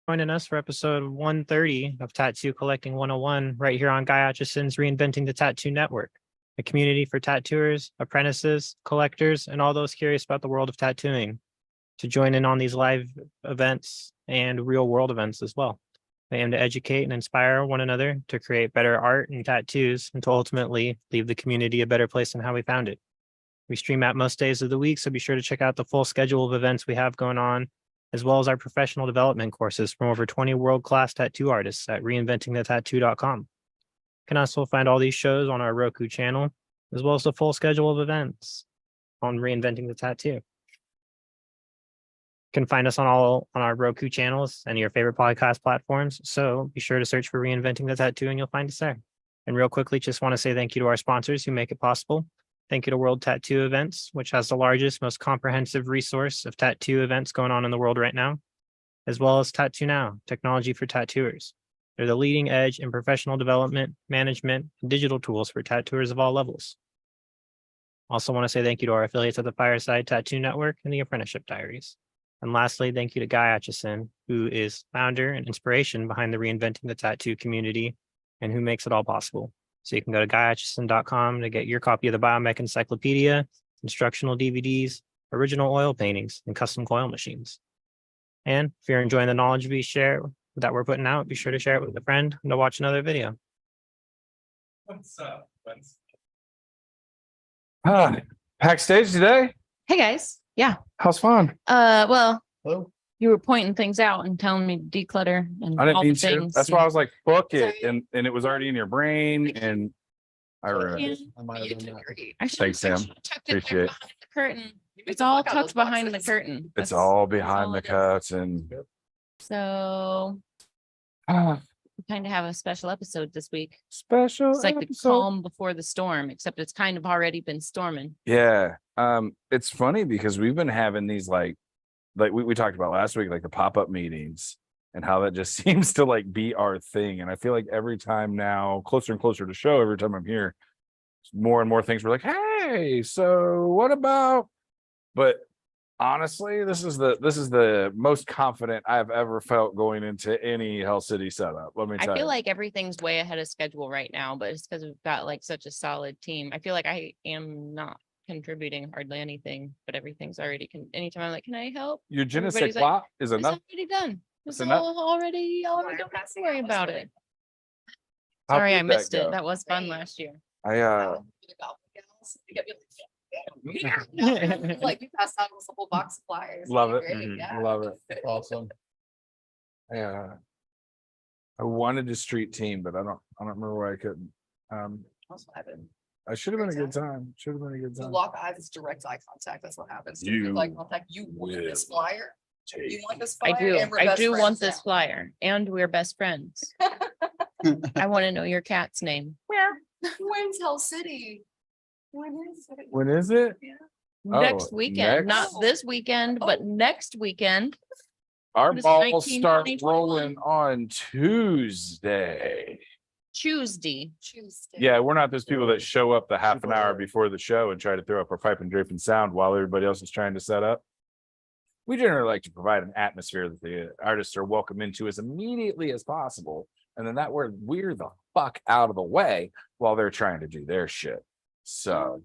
Joining us for episode 130 of Tattoo Collecting 101 right here on Guy Atchison's Reinventing the Tattoo Network, a community for tattooers, apprentices, collectors, and all those curious about the world of tattooing to join in on these live events and real world events as well. They aim to educate and inspire one another to create better art and tattoos and to ultimately leave the community a better place than how we found it. We stream at most days of the week, so be sure to check out the full schedule of events we have going on, as well as our professional development courses from over 20 world-class tattoo artists at reinventingthetattoo.com. You can also find all these shows on our Roku channel, as well as the full schedule of events on Reinventing the Tattoo. You can find us on our Roku channels and your favorite podcast platforms, so be sure to search for Reinventing the Tattoo and you'll find us there. And real quickly, just want to say thank you to our sponsors who make it possible. Thank you to World Tattoo Events, which has the largest, most comprehensive resource of tattoo events going on in the world right now, as well as Tattoo Now, technology for tattooers. They're the leading edge in professional development, management, and digital tools for tattooers of all levels. Also want to say thank you to our affiliates at the Fireside Tattoo Network and the Apprenticeship Diaries. And lastly, thank you to Guy Atchison, who is founder and inspiration behind the Reinventing the Tattoo community and who makes it all possible. So you can go to guyatchison.com to get your copy of the Biomech Encyclopedia, instructional DVDs, original oil paintings, and custom coil machines. And if you're enjoying the knowledge that we're putting out, be sure to share it with a friend and to watch another video. What's up? Backstage today? Hey guys. Yeah. How's fun? Well, Hello. you were pointing things out and telling me to declutter and I didn't all mean the to. things. That's why I was like, book it. And it was already in your brain. And I Yeah. read. I might have done that. Thanks, Sam. Tucked it there Appreciate it. behind the curtain. It's all tucked behind the curtain. It's That's all behind all the it is. cuts and So ah, we kind of have a special episode this week. special It's like the episode. calm before the storm, except it's kind of already been storming. Yeah. It's funny because we've been having these like we talked about last week, like the pop-up meetings and how that just seems to like be our thing. And I feel like every time now, closer and closer to show, every time I'm here, more and more things we're like, hey, so what about? But honestly, this is the most confident I've ever felt going into any Hell City setup. Let me tell I feel you. like everything's way ahead of schedule right now, but it's because we've got like such a solid team. I feel like I am not contributing hardly anything, but everything's already anytime I'm like, can I help? Your je ne sais everybody's like, quoi is It's enough. already done. It's enough. already don't have to worry about it. How Sorry, did I missed that it. go? That was fun last year. I Like you passed out a whole box of flyers. love it. Great, yeah. Love it. Awesome. Yeah. I wanted a street team, but I don't remember why I couldn't. Also happen. I should have been a good time. Should have been a good You time. lock eyes, it's direct eye contact. That's what happens. You Like contact. You want this flyer. You want this I flyer. do. and we're I best do want friends this now. flyer, and we're best friends. I want to know your cat's name. When's Hell City? When is it? When is it? Yeah. Next Oh, weekend, next- not this weekend, but next weekend. Our What is it, balls 19, start 20, 21? rolling on Tuesday. Tuesday. Tuesday. Yeah, we're not those people that show up the half an hour before the show and try to throw up our pipe and drape and sound while everybody else is trying to set up. We generally like to provide an atmosphere that the artists are welcome into as immediately as possible. And then that we're the fuck out of the way while they're trying to do their shit. So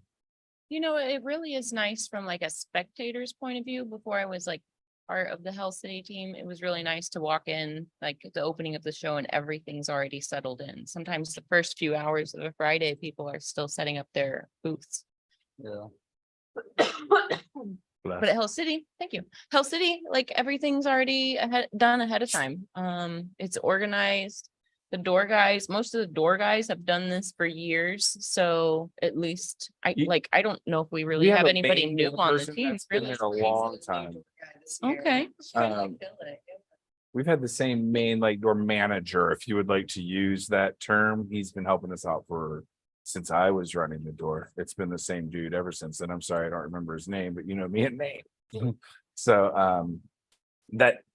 You know, it really is nice from like a spectator's point of view. Before I was like part of the Hell City team, it was really nice to walk in like at the opening of the show and everything's already settled in. Sometimes the first few hours of a Friday, people are still setting up their booths. yeah. But at Hell City, thank you. Hell City, like everything's already done ahead of time. It's organized. The door guys, most of the door guys have done this for years. So at least I don't know if we really have anybody new on the team. Been there a long time. Okay. We've had the same main like door manager, if you would like to use that term. He's been helping us out since I was running the door. It's been the same dude ever since then. I'm sorry, I don't remember his name, but you know me and name. So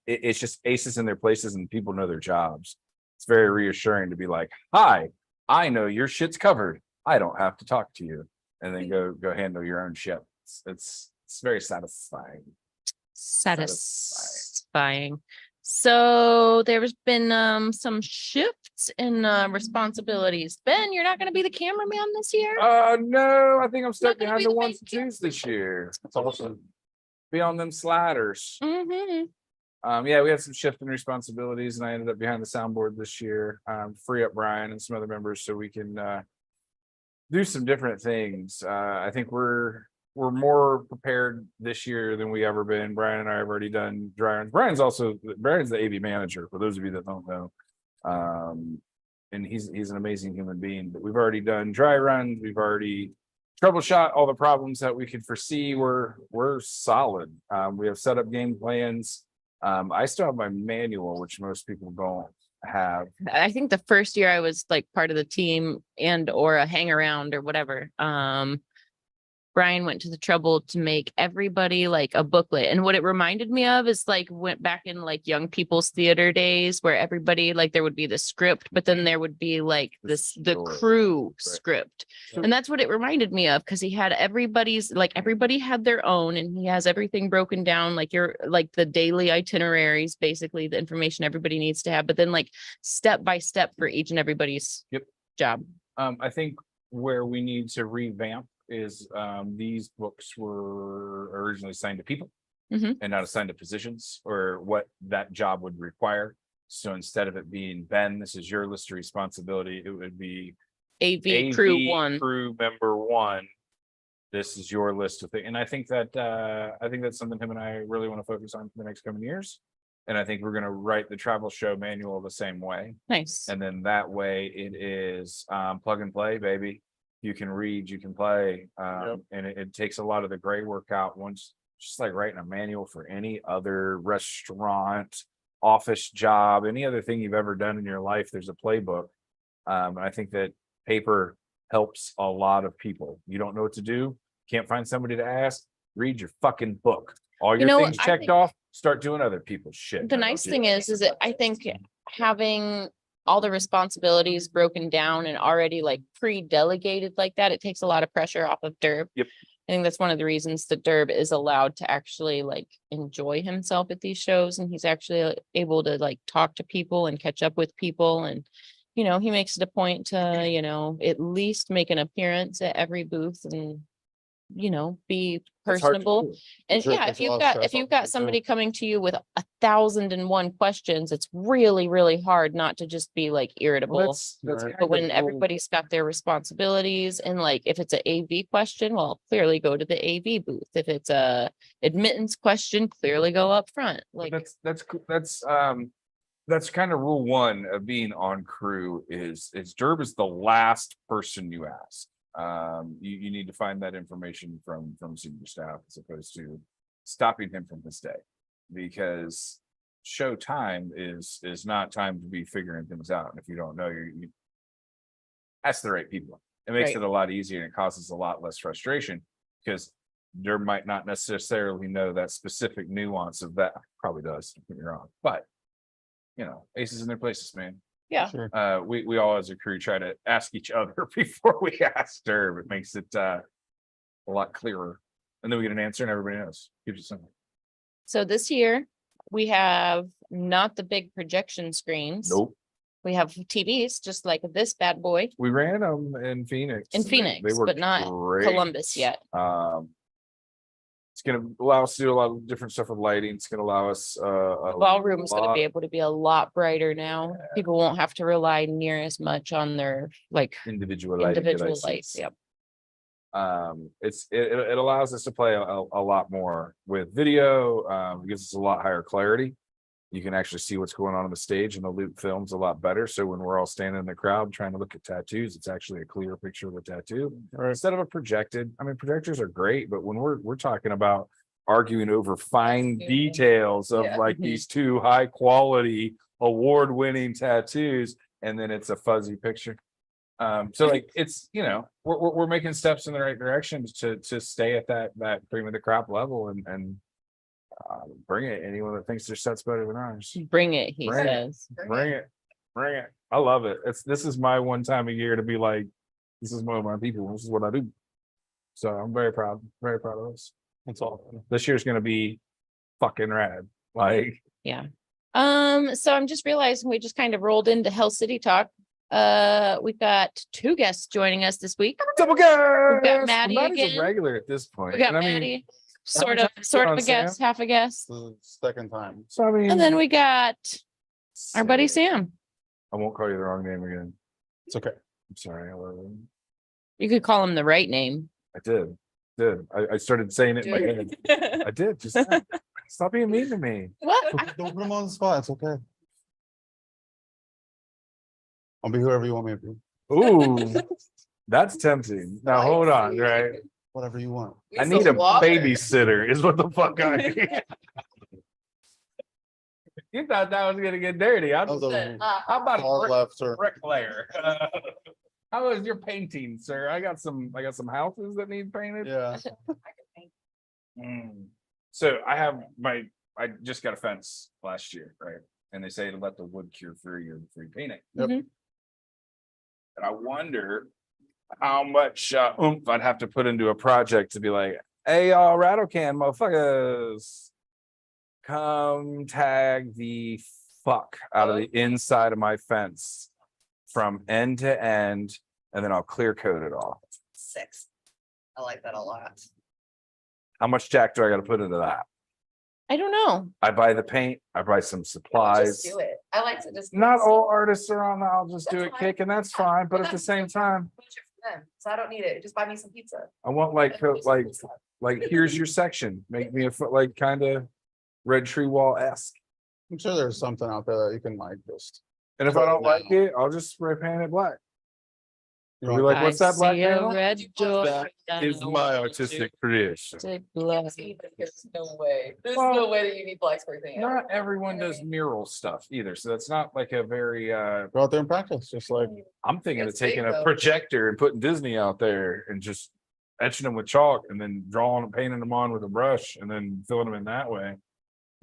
it's just aces in their places and people know their jobs. It's very reassuring to be like, hi, I know your shit's covered. I don't have to talk to you. And then go handle your own shit. It's very satisfying. Satisfying. So there's been some shifts in responsibilities. Ben, you're not gonna be the cameraman this year? No, I think I'm stuck gonna behind be the the ones and main twos this year. It's awesome. Be on them sliders. Mm-hmm. Yeah, we had some shifting responsibilities, and I ended up behind the soundboard this year. Free up Brian and some other members so we can do some different things. I think we're more prepared this year than we ever been. Brian and I have already done dry runs. Brian's the AV manager, for those of you that don't know. And he's an amazing human being. But we've already done dry runs, we've already troubleshot all the problems that we could foresee. We're solid. We have set up game plans. I still have my manual, which most people don't have. I think the first year I was like part of the team and or a hang around or whatever. Brian went to the trouble to make everybody like a booklet. And what it reminded me of is like went back in like young people's theater days where everybody like there would be the the but then there would be like the story. crew Right. script. So- And that's what it reminded me of because he had everybody had their own and he has everything broken down like the daily itineraries, basically the information everybody needs to have, but then like step by step for each and everybody's Yep. job. I think where we need to revamp is these books were originally assigned to people Mhm. and not assigned to positions or what that job would require. So instead of it being Ben, this is your list of responsibility, it would be AV crew AV one. crew member one. This is your list of things. And I think that's something him and I really want to focus on for the next coming years. And I think we're gonna write the travel show manual the same way. Nice. And then that way it is plug and play, baby. You can read, you can play. And it takes a lot of the gray work out once, just like writing a manual for any other restaurant, office job, any other thing you've ever done in your life. There's a playbook. And I think that paper helps a lot of people. You don't know what to do, can't find somebody to ask, read your fucking book. All your things I checked think- off, start doing other people's shit. The nice thing is that I think having all the responsibilities broken down and already like pre-delegated like that, it takes a lot of pressure off of Durb. Yep. I think that's one of the reasons that Durb is allowed to actually like enjoy himself at these shows and he's actually able to like talk to people and catch up with people and he makes it a point to, at least make an appearance at every booth and be It's hard to personable. do. And Sure, yeah, takes if a lot you've of got stress if you've off got you, too. somebody coming to you with 1,001 questions, it's really, really hard not to just be like irritable. That's Right. kind But of when cool. everybody's got their responsibilities and like if it's an AV question, well, clearly go to the AV booth. If it's a admittance question, clearly go up front. But Like that's cool. That's kind of rule one of being on crew is Durb is the last person you ask. You need to find that information from senior staff as opposed to stopping him from his day, because show time is not time to be figuring things out. And if you don't know, you ask the right people. It makes Right. it a lot easier and it causes a lot less frustration because Durb might not necessarily know that specific nuance of that. Probably does, don't get me wrong, but aces in their places, man. yeah, Sure. We all as a crew try to ask each other before we ask Durb. It makes it a lot clearer. And then we get an answer and everybody knows. Keeps it simple. so this year we have not the big projection screens. Nope. We have TVs just like this bad boy. We ran them in Phoenix. In and Phoenix, but worked not great. Columbus yet. It's gonna allow us to do a lot of different stuff with lighting. It's gonna allow us The ballroom's gonna lot- be able to be a lot brighter now. People won't have to rely near as much on their like individual lighting individual devices. lights. Yep. It allows us to play a lot more with video. It gives us a lot higher clarity. You can actually see what's going on the stage, and the loop films a lot better. So when we're all standing in the crowd trying to look at tattoos, it's actually a clear picture of the tattoo instead of a projected. I mean, projectors are great, but when we're talking about arguing over fine Yeah. details of Yeah. like Mhm. these two high quality award-winning tattoos, and then it's a fuzzy picture. So like it's we're making steps in the right directions to stay at that cream of the crop level and bring it. Anyone that thinks their set's better than ours, Bring it, he Bring it. says. bring it. I love it. This is my one time a year to be like, this is one of my people. This is what I do. So I'm very proud of this. That's all. This year's gonna be fucking rad. Like Yeah. So I'm just realizing we just kind of rolled into Hell City talk. We've got 2 guests joining us this week. Double guest. Maddie Maddie's again. a regular at this point. We got And I mean, Maddie, how sort many of times you a on, guest, half a guest. This is the second time. so I mean, And then we got our buddy Sam. I won't call you the wrong name again. It's okay. I'm sorry. You could call him the right name. I did. I started saying it in my head. I did. Just stop being mean to me. What? Don't put him on the spot. It's okay. I'll be whoever you want me to be. Ooh, that's tempting. Now hold on, right? Whatever you want. I need a babysitter, is what the fuck I need. You thought that was gonna get dirty. That was a How about hard a left turn. bricklayer? How is your painting, sir? I got some houses that need painted. Yeah. So I just got a fence last year, right? And they say to let the wood cure for your free painting. Yep. Mhm. And I wonder how much oomph I'd have to put into a project to be like, hey, y'all rattle can motherfuckers, come tag the fuck out of the inside of my fence from end to end, and then I'll clear coat it all. 6. I like that a lot. How much jack do I got to put into that? I don't know. I buy the paint, I buy some Just supplies. do it. I like to just. Not all artists are on the, I'll just do That's it fine. kick, and that's fine, but at the same time, So I don't need it. Just buy me some pizza. I want like here's your section, make me a foot like kind of Red Tree Wall-esque. I'm sure there's something out there that you can like just. And if I don't like it, I'll just spray paint it black. You You're want- like, what's that I black see a panel? red door. That Is my artistic tradition. Take blood. There's no way. There's Well, no way that you need black spray paint. Not everyone does mural stuff either, so that's not like a very Go out there and practice, just like. I'm thinking of It's big, taking a though. projector and putting Disney out there and just etching them with chalk and then drawing and painting them on with a brush and then filling them in that way.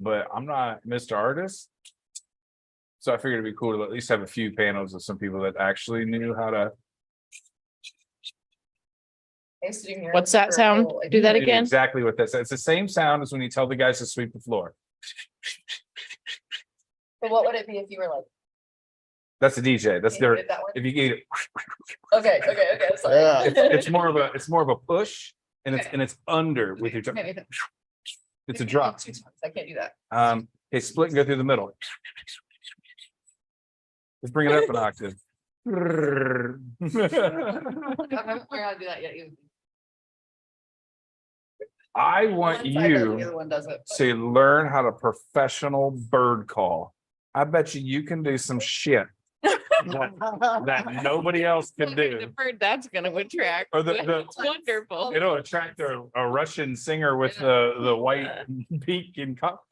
But I'm not Mr. Artist. So I figured it'd be cool to at least have a few panels of some people that actually knew how to I used to do murals What's that for sound? school, like, Do that do again. exactly what that's. It's the same sound as when you tell the guys to sweep the floor. But what would it be if you were like? That's a DJ. That's you their. did that one? If you get it, Okay. I'm sorry. Yeah. it's more of a push, and it's under with your. Maybe It's a drop. I can't do that. Okay, split and go through the middle. Let's bring it up an octave. I haven't learned how to do that yet. Either. I want One side does it, the you other one doesn't, but- to learn how to professional bird call. I bet you can do some shit that nobody else can do. The bird that's gonna attract. Or the- It's wonderful. It'll attract a Russian singer with the white beak and cup.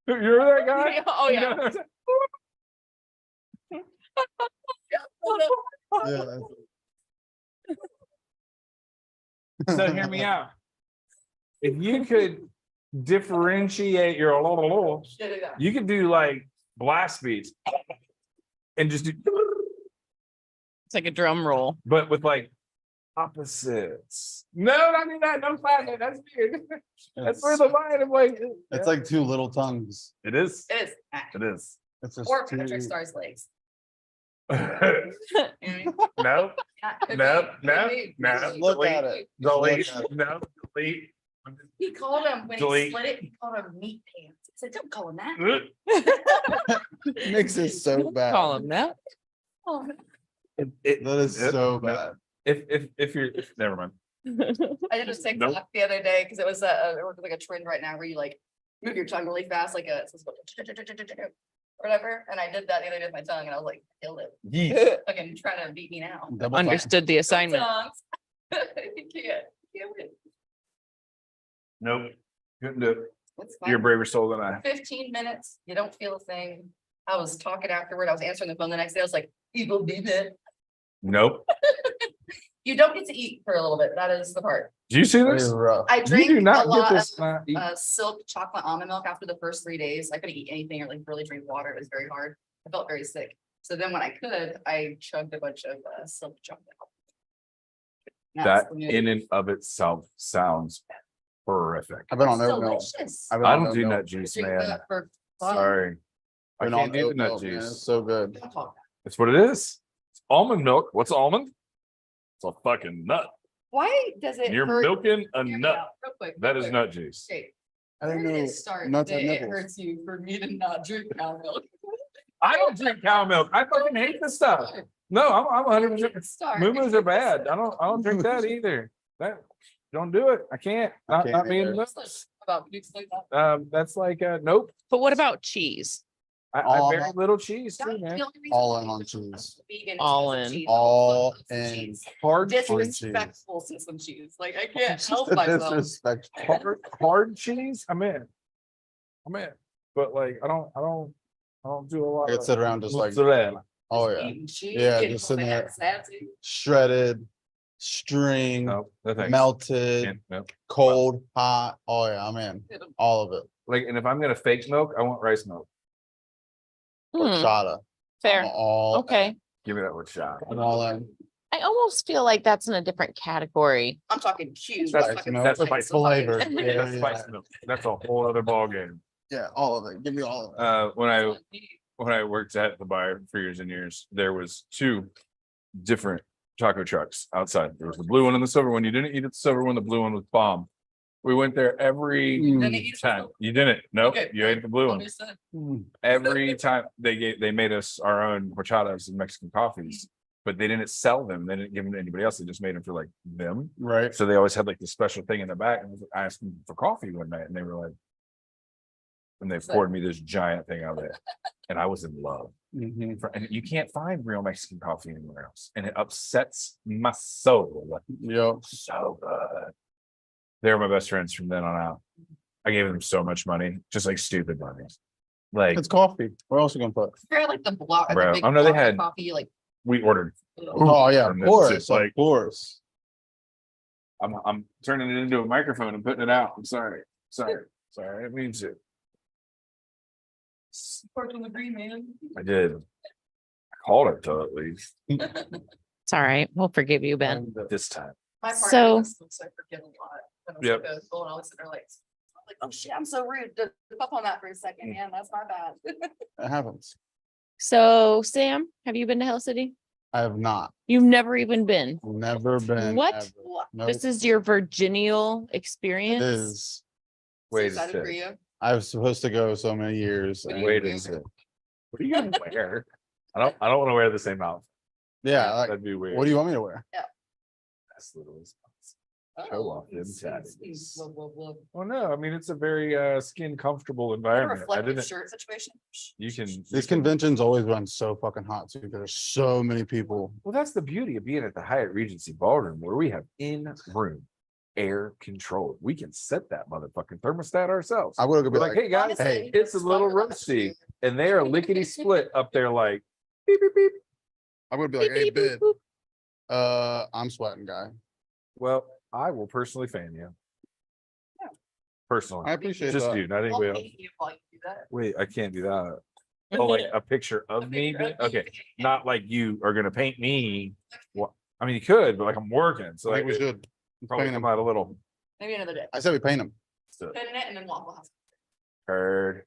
You hear that guy? Oh, yeah. Yeah. So hear me out. If you could differentiate your, Should do that. you could do like blast beats and just do, It's like a drum roll. but with like opposites. No, I mean that. No clapping. That's weird. That's where the line of like. It's like 2 little tongues. It is. It is. It is. It's just Or 2 Patrick Star's legs. No, no, no, no. Look at it. Delete. Look at it. No, delete. He called him when Delete. he split it. He called him meat pants. He said, "Don't call him that." Makes it so bad. Call him that. Oh, That is so bad. If you're, never mind. I did a TikTok the other day because it was like a trend right now where you like move your tongue really fast, like a or whatever. And I did that the other day with my tongue, and I was like, "Killed it." Yeesh. Fucking trying to beat me now. Double time. Understood the assignment. Tongues. You can't win. Nope. Couldn't do it. It's You're a fine. braver soul than I. 15 minutes, you don't feel a thing. I was talking afterward. I was answering the phone the next day. I was like, "People beat it." Nope. You don't get to eat for a little bit. That is the part. Do you see It this? is rough. I You drank do a not get lot this. of not eat. silk chocolate almond milk after the first 3 days. I couldn't eat anything or like really drink water. It was very hard. I felt very sick. So then when I could, I chugged a bunch of silk chocolate. That's That the move. in and of itself sounds horrific. I've been on oat milk. Delicious. I've been I on don't oat do milk. nut juice, Drink man. that for fun. Sorry. I Been can't on do the oat nut milk, man. juice. It's so good. It's what it is. It's almond milk. What's almond? It's a fucking nut. Why does it You're hurt? milking a Hear me nut. out, real quick, That real is quick. nut juice. Okay, I where didn't did know it start nuts that had it nipples. hurts you for me to not drink cow milk? I don't drink cow milk. I fucking hate this stuff. No, I'm 100%. Start. Moo-moos are bad. I don't drink that either. That don't do it. I can't. Not can't me either. and It's like- nuts. About you explain that? That's like nope. But what about cheese? I very little cheese too, That's man. the only reason All why in I'm on a cheese. vegan is All because of in. cheese. All Lots of in. cheese. Hard cheese. Disrespectful to some cheese. Like I can't help myself. Disrespectful. Hard cheese. I'm in. But like I don't do a lot I could of sit around just like, mozzarella. oh Just yeah, eating cheese, Yeah, getting just sitting fat, there. sassy. shredded, string, No, no thanks. melted, Can't- no. cold, hot. Oh yeah, I'm in. All of it. Like, and if I'm gonna fake milk, I want rice milk. Horchata. Fair. I'm all Okay. Give me that with shot. I'm all in. I almost feel like that's in a different category. I'm talking cubes. That's fucking milk. That's slices spice of fucking- flavor. Yeah, That's yeah. spice milk. That's a whole other ballgame. Yeah, all of it. Give me all of it. When I worked at the bar for years and years, there was two different taco trucks outside. There was the blue one and the silver one. You didn't eat at the silver one. The blue one was bomb. We went there every Then they eat time. You didn't? Nope. Okay. You ate the blue one. Understood. Every time they made us our own horchatas and Mexican coffees, but they didn't sell them. They didn't give them to anybody else. They just made them for like them. Right. So they always had like this special thing in the back. And I asked them for coffee one night and they were like, and they poured me this giant thing out of it. And I was in love. Mhm. And you can't find real Mexican coffee anywhere else. And it upsets my soul. Yep. So good. They were my best friends from then on out. I gave them so much money, just like stupid money. Like It's coffee. What else are you gonna put? Very like the block. Bro, The big oh, no, they block of had- coffee. Like we ordered. Oh yeah, of And it's course, just like- of course. I'm turning it into a microphone and putting it out. I'm sorry. I didn't mean to. working the green man. I did. I called it though, at least It's all right. We'll forgive you, Ben. this time. My partner So- looks I forget a lot. When I was Yep. like, going, I was sitting there like, oh shit, I'm so rude. Just up on that for a Mm. second. Yeah, that's my bad. It happens. So Sam, have you been to Hell City? I have not. You've never even been. Never been. What? ever. Nope. This is your Virginial It experience. is. Wait a Excited for second. you. I was supposed to go so many years. and Wait a it's- second. What are you gonna wear? I don't want to wear the same outfit. Yeah, like, That'd be weird. what do you want me to wear? That's little as- Oh, off them it's- tattoos. it's- blah, blah, blah. Well, no, I mean, it's a very skin comfortable A environment. I reflective didn't, shirt situation. you can. These conventions always run so fucking hot too, because there's so many people. Well, that's the beauty of being at the Hyatt Regency Ballroom where we have in-room air control. We can set that motherfucking thermostat ourselves. I would We're be like, like, hey guys, hey, it's a little roasty. And they are lickety split up there like beep, beep, beep. I would be like, hey, bid. I'm sweating, guy. Well, I will personally fan you. Yeah. Personally, I appreciate just that. you, not I'll anybody else. paint you while you do that. Wait, I can't do that. Oh, like a picture of me? Okay, not like you are gonna paint me. What? I mean, you could, but like I'm working, so I like think we it should. probably paint come 'em. out a little. Maybe another day. I said we paint them. Pin it and then Waffle House. Heard.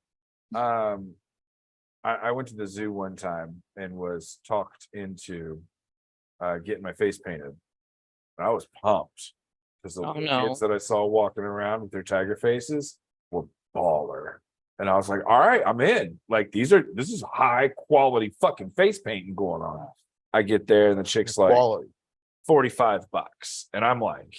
I went to the zoo one time and was talked into getting my face painted. And I was pumped because the Oh, little no. kids that I saw walking around with their tiger faces were baller. And I was like, all right, I'm in. Like this is high quality fucking face painting going on. I get there and the chick's like Quality. $45. And I'm like,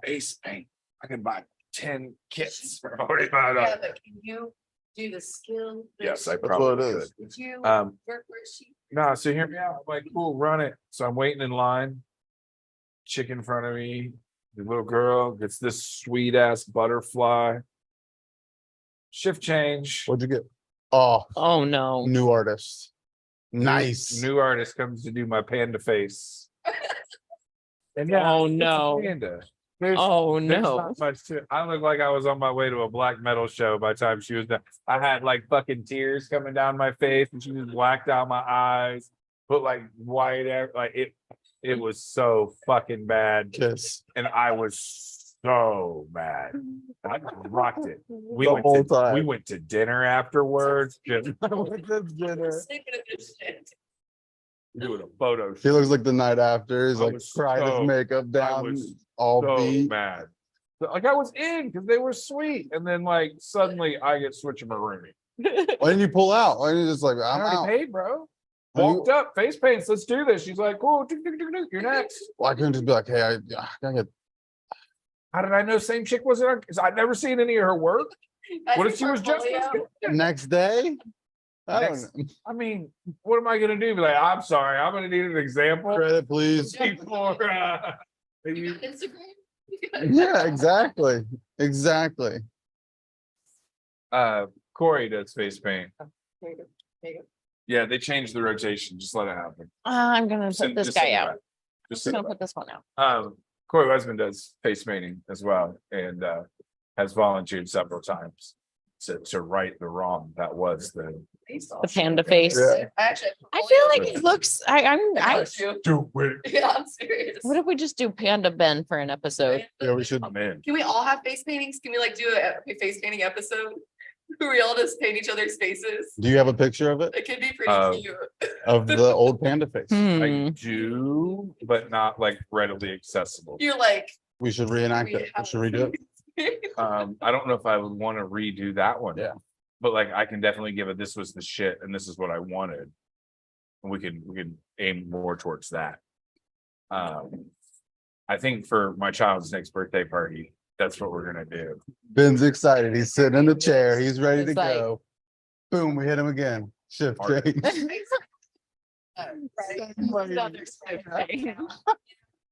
face paint. I can buy 10 kits for $45. Yeah, but can you do the skill? Yes, I That's what probably it could. is. Did you Um, work where she? No, so hear me out. I'm like, cool, run it. So I'm waiting in line. Chick in front of me. The little girl gets this sweet ass butterfly. Shift change. What'd you get? Oh, Oh, no. new artist. Nice. New artist comes to do my panda face. And yeah, Oh, it's a no. panda. There's, Oh, there's no. not much to it. I look like I was on my way to a black metal show by the time she was done. I had like fucking tears coming down my face and she just blacked out my eyes, put like white, like it was so fucking bad. Kiss. And I was so mad. I rocked it. We The went whole to, time. we went to dinner afterwards, just Sleeping in this shit. doing a photo He shoot. looks like the night after. He's I like was cried his so- makeup down, was all So beat. mad. But, like I was in because they were sweet, and then like suddenly I get switching my roomie. Why didn't you pull out? Why didn't you just like, I I'm already out? paid, bro. Have you- Walked up, face paints, let's do this. She's like, cool, you're next. Why couldn't you just be like, hey, I gotta get How did I know same chick wasn't? Because I'd never seen any of her work. What if she was just? as Portfolio. good? next day? I don't Next- know. I mean, what am I gonna do? Be like, I'm sorry, I'm gonna need an example. Credit, please. Before, You got Instagram? Yeah, exactly. Exactly. Corey does face paint. There you go. There you go. Yeah, they changed the rotation. Just let it happen. I'm gonna Send- put this just send guy it out. back. Just Just send gonna it put this one out. back. Corey husband does face painting as well, and has volunteered several times to right the wrong that was the. The panda face. Yeah. Actually. I feel like it looks, I, Do it. Yeah, I'm serious. what if we just do Panda Ben for an episode? Yeah, we should. I'm in. Can we all have face paintings? Can we like do a face painting episode? Where we all just paint each other's faces? Do you have a picture of it? It could be pretty cute. Of the old panda face? I Hmm. do, but not like readily accessible. You're like. We should reenact it. We should redo it. I don't know if I would want to redo that one. Yeah. But like I can definitely give it, this was the shit and this is what I wanted. And we can aim more towards that. I think for my child's next birthday party, that's what we're gonna do. Ben's excited. He's sitting in the chair. He's ready to It's like- go. Boom, we hit him again. Shift Art. change.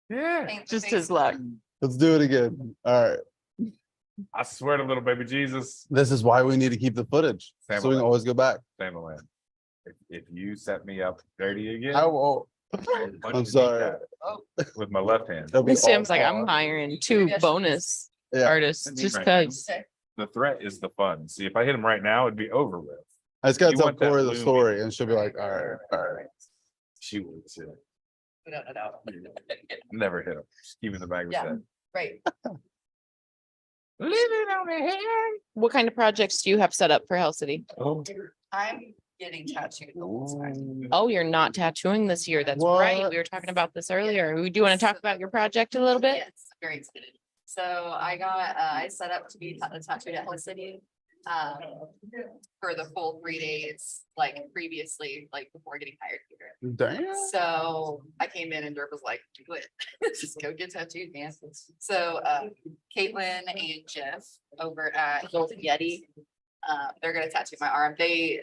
Yeah. Just his luck. Let's do it again. All right. I swear to little baby Jesus, This is why we need to keep the footage. So we Family. can always go back. Family. If you set me up dirty again. I won't. I'll punch you I'm in the sorry. gut With my left hand. It'll be Sam's all like, I'm gone. hiring 2 bonus Yeah. artists That'd be just right. cause. The threat is the fun. See, if I hit him right now, it'd be over with. I just gotta You tell want that Corey the looming. story and she'll be like, all right, all right. She would too. No. Never hit him. Just keep it in the back of his Yeah. head. Right. Living on the head. What kind of projects do you have set up for Hell City? Oh. I'm getting tattooed the whole time. Oh, you're not tattooing this year. That's right. What? We were talking about this earlier. Do you want to talk about your project a little bit? Yes, very excited. So I set up to be tattooed at Hell City. For the full 3 days, like previously, like before getting hired here. Damn. So I came in and Durb was like, do it, just go get tattooed, man. So Caitlin and Jeff over at Golden Yeti, they're gonna tattoo my arm. They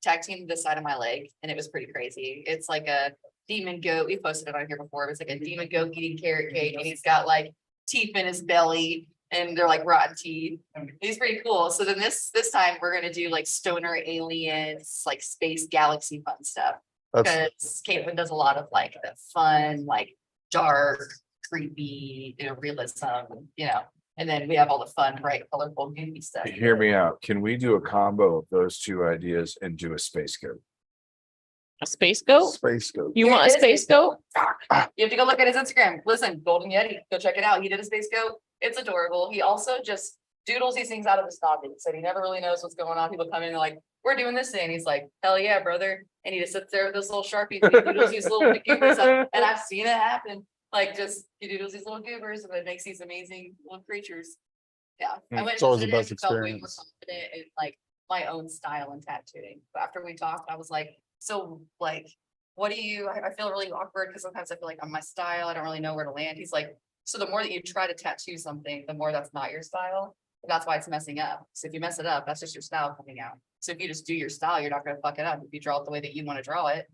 tag teamed the side of my leg and it was pretty crazy. It's like a demon goat. We posted it on here before. It was like a demon goat eating carrot cake and he's got like teeth in his belly and they're like rotten teeth. He's pretty cool. So then this time we're gonna do like stoner aliens, like space galaxy fun stuff. That's Because Caitlin does a lot of like the fun, like dark, creepy, realism, and then we have all the fun, bright, colorful, goofy stuff. Hear me out. Can we do a combo of those two ideas and do a space goat? A space goat? space goat. You Yeah, want a it is space goat? You have to go look at his Instagram. Listen, Golden Yeti, go check it out. He did a space goat. It's adorable. He also just doodles these things out of his noggin. So he never really knows what's going on. People come in and like, we're doing this thing. And he's like, hell yeah, brother. And he just sits there with this little Sharpie and he doodles these little goobers up. And I've seen it happen. Like just he doodles these little goobers and it makes these amazing little creatures. Yeah. I went It's always the and best felt way more experience. confident in like my own style and tattooing. But after we talked, I was like, so like, what do you, I feel really awkward because sometimes I feel like I'm my style. I don't really know where to land. He's like, so the more that you try to tattoo something, the more that's not your style. And that's why it's messing up. So if you mess it up, that's just your style coming out. So if you just do your style, you're not gonna fuck it up. If you draw it the way that you want to draw it,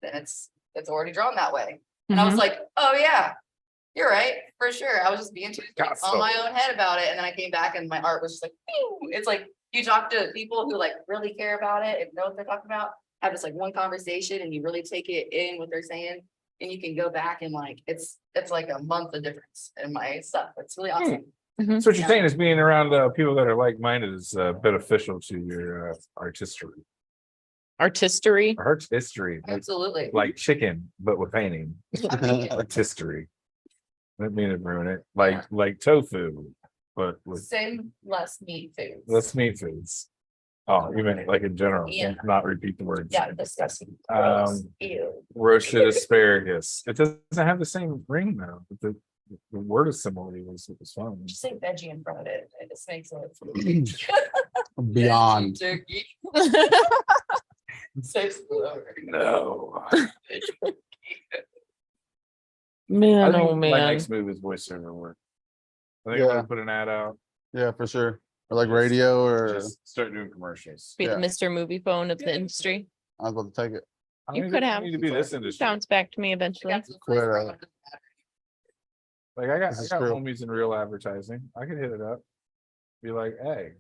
then it's already drawn that way. And I was like, oh yeah, you're right, for sure. I was just being too Got on my so- own head about it. And then I came back and my art was just like, pew. It's like you talk to people who like really care about it and know what they're talking about, have just like one conversation and you really take it in what they're saying. And you can go back and like, it's like a month of difference in my stuff. It's really awesome. So what you're saying is being around people that are like-minded is beneficial to your artistry. Artistry. Artistry, Absolutely. like chicken, but with painting. Artistry. Didn't mean to ruin it. Like tofu, but with Same, less meat foods. less meat foods. Oh, you meant like in general, Yeah. not repeat the words. Yeah, disgusting. Gross. Um, Ew. Roasted asparagus. It doesn't have the same ring though. But the word assembly was fun. Just say veggie in front of it. It just makes it. Beyond. Turkey. So slow. No. Man, I oh think my man. next move is voiceover work. I think I'm Yeah. gonna put an ad out. Yeah, for sure. Or like radio or Just start doing commercials. Be the Yeah. Mr. Movie phone of the industry. I was about to take it. I You don't could even have. need to be this industry. Sounds back to me eventually. Quit, Like I got This is I got true. homies in real advertising. I could hit it up. Be like, hey,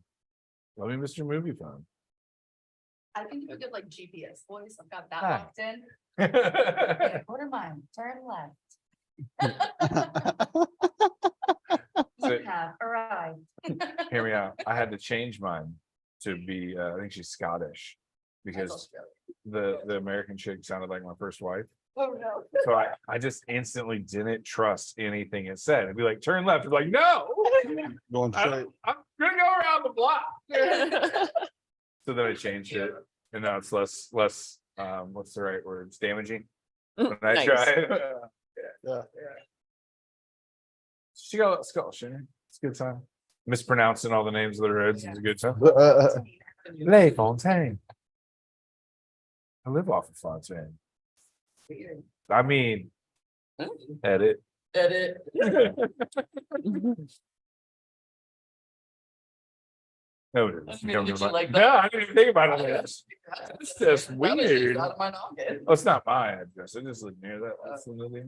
let me Mr. Movie phone. I think you would get like GPS voice. I've got that Hi. locked in. Hear Quarter mile, turn left. So- You have arrived. me out. I had to change mine to be I think she's Scottish because the American chick sounded like my first wife. Oh, no. So I just instantly didn't trust anything it said. It'd be like, turn left. I'd be like, no, Going straight. I'm gonna go around the block. So then I changed it and now it's less what's the right word? It's damaging. When I Nice. try it. Yeah. She got a scholarship. It's a good time. Mispronouncing all the names of the roads is a good time. Les Fontaine. I live off of Fontaine. I mean, edit. Edit. No, it I is. mean, did you like No, that? I didn't even think about it. It's just weird. Out of my noggin. Oh, it's not my address. I just live near that facility.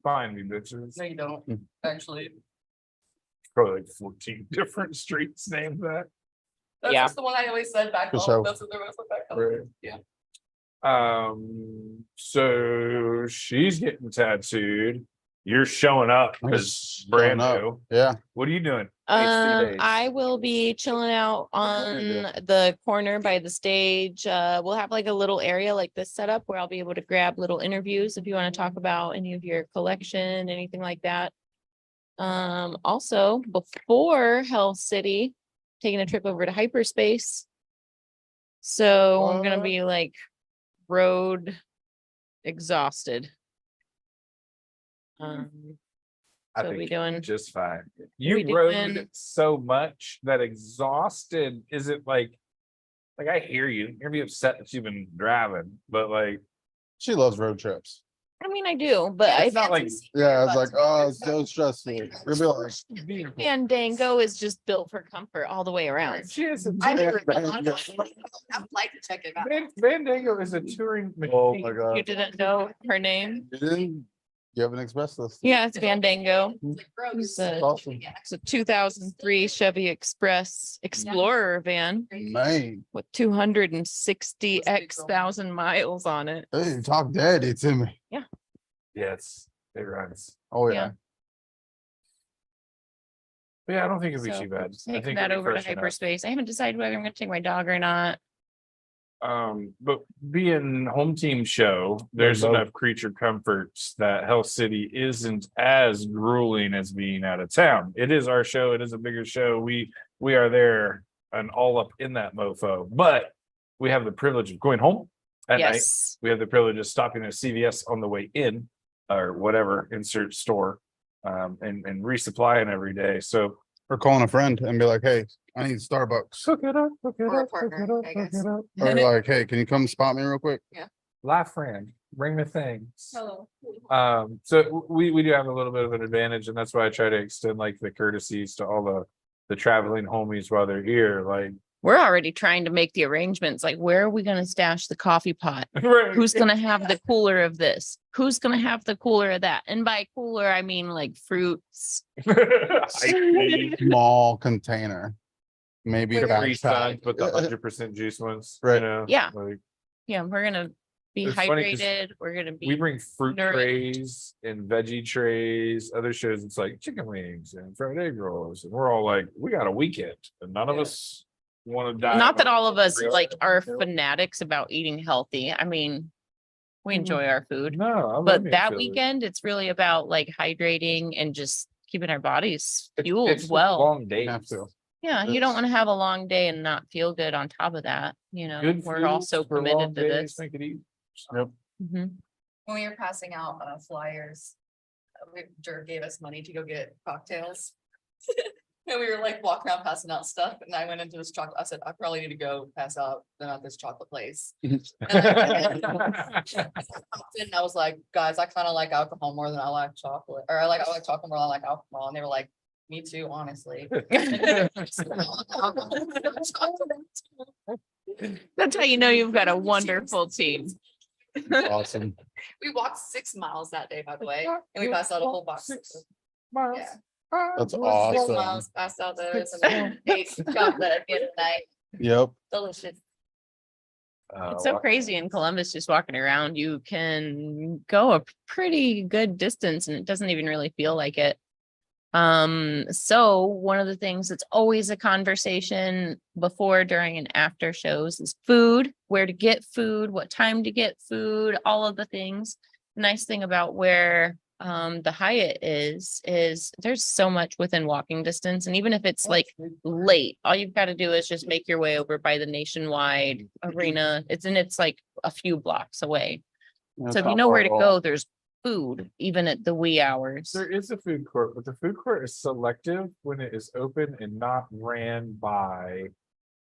Find me, bitches. No, you don't, actually. Probably like 14 different streets named that. That's Yeah. just the one I always said back For home. sure. That's what there was back home. Right. Yeah. So she's getting tattooed. You're showing up I'm because just brand showing up. new. Yeah. What are you doing? days. I will be chilling out on the corner by the stage. We'll have like a little area like this set up where I'll be able to grab little interviews if you want to talk about any of your collection, anything like that. Also before Hell City, taking a trip over to hyperspace. So I'm gonna What? be like road exhausted. I So we think doing- just fine. we You rode doing- it so much that exhausted. Is it like I hear you. You're gonna be upset that you've been driving, but like She loves road trips. I mean, I do, but Yeah, I it's not like- Yeah, I was like, oh, it's so stressful. We'll be like, beautiful. Fandango is just built for comfort all the way around. She is a I Yeah, never. man, I would like to check it out. Vandango is a touring machine. oh my god. You didn't know her name? You didn't? You have an express list. Yeah, it's Fandango. It's like, bro, It's you're a- so- awesome. yeah. It's a 2003 Chevy Express Explorer van Man, with 260,000 miles on it. hey, talk daddy to me. Yes, it runs. Oh Yeah. yeah. But yeah, I don't think it'd be So, too bad. I Taking think that it'd be over to fresh enough. hyperspace. I haven't decided whether I'm gonna take my dog or not. But being home team show, there's both. enough creature comforts that Hell City isn't as grueling as being out of town. It is our show. It is a bigger show. We are there and all up in that mofo, but we have the privilege of going home at night. Yes. We have the privilege of stopping at CVS on the way in or whatever, insert store, and resupplying every day. So Or calling a friend and be like, hey, I need Starbucks. hook it up, hook it Or a up, hook partner, it up, I hook guess. it up. Or like, hey, can you come spot me real quick? Live friend, bring the things. Hello. So we do have a little bit of an advantage, and that's why I try to extend like the courtesies to all the traveling homies while they're here. Like, We're already trying to make the arrangements. Like, where are we gonna stash the coffee pot? Who's gonna have the cooler of this? Who's gonna have the cooler of that? And by cooler, I mean like fruits. Small container. Maybe Capri backpack. Suns, but the 100% juice ones, you Right. know? Yeah. Like, Yeah, we're gonna be It's funny 'cause hydrated. We're gonna we be, bring fruit nourished. trays and veggie trays. Other shows, it's like chicken wings and fried egg rolls, and we're all like, we got a weekend, and none of Yeah. us want to die. not that all of us Really? like are fanatics about eating healthy. I mean, We enjoy our food. No, I love But being that Philly. weekend, it's really about like hydrating and just keeping our bodies fueled It's well. long days. Have to. Yeah, you don't want to have a long day and not feel good on top of that, you know, Good we're all foods so for long committed to days this. make it easy. Yep. Mhm. When we were passing out flyers, Durb gave us money to go get cocktails. And we were like walking around passing out stuff, and I went into this chocolate, I said, I probably need to go pass out at this chocolate place. And I was like, guys, I kind of like alcohol more than I like chocolate, or I like chocolate more than I like alcohol, and they were like, me too, honestly. That's how you know you've got a wonderful team. Awesome. We walked 6 miles that day, by the way, and we passed out a whole box. Yeah. That's 6 awesome. miles, passed out those, and then ate chocolate at the end of the night. Yep. Delicious. It's so crazy in Columbus, just walking around, you can go a pretty good distance and it doesn't even really feel like it. So one of the things that's always a conversation before, during, and after shows is food, where to get food, what time to get food, all of the things. Nice thing about where the Hyatt is there's so much within walking distance, and even if it's like late, all you've got to do is just make your way over by the Nationwide Arena. It's like a few blocks away. So if you know where to go, there's food even at the wee hours. There is a food court, but the food court is selective when it is open and not ran by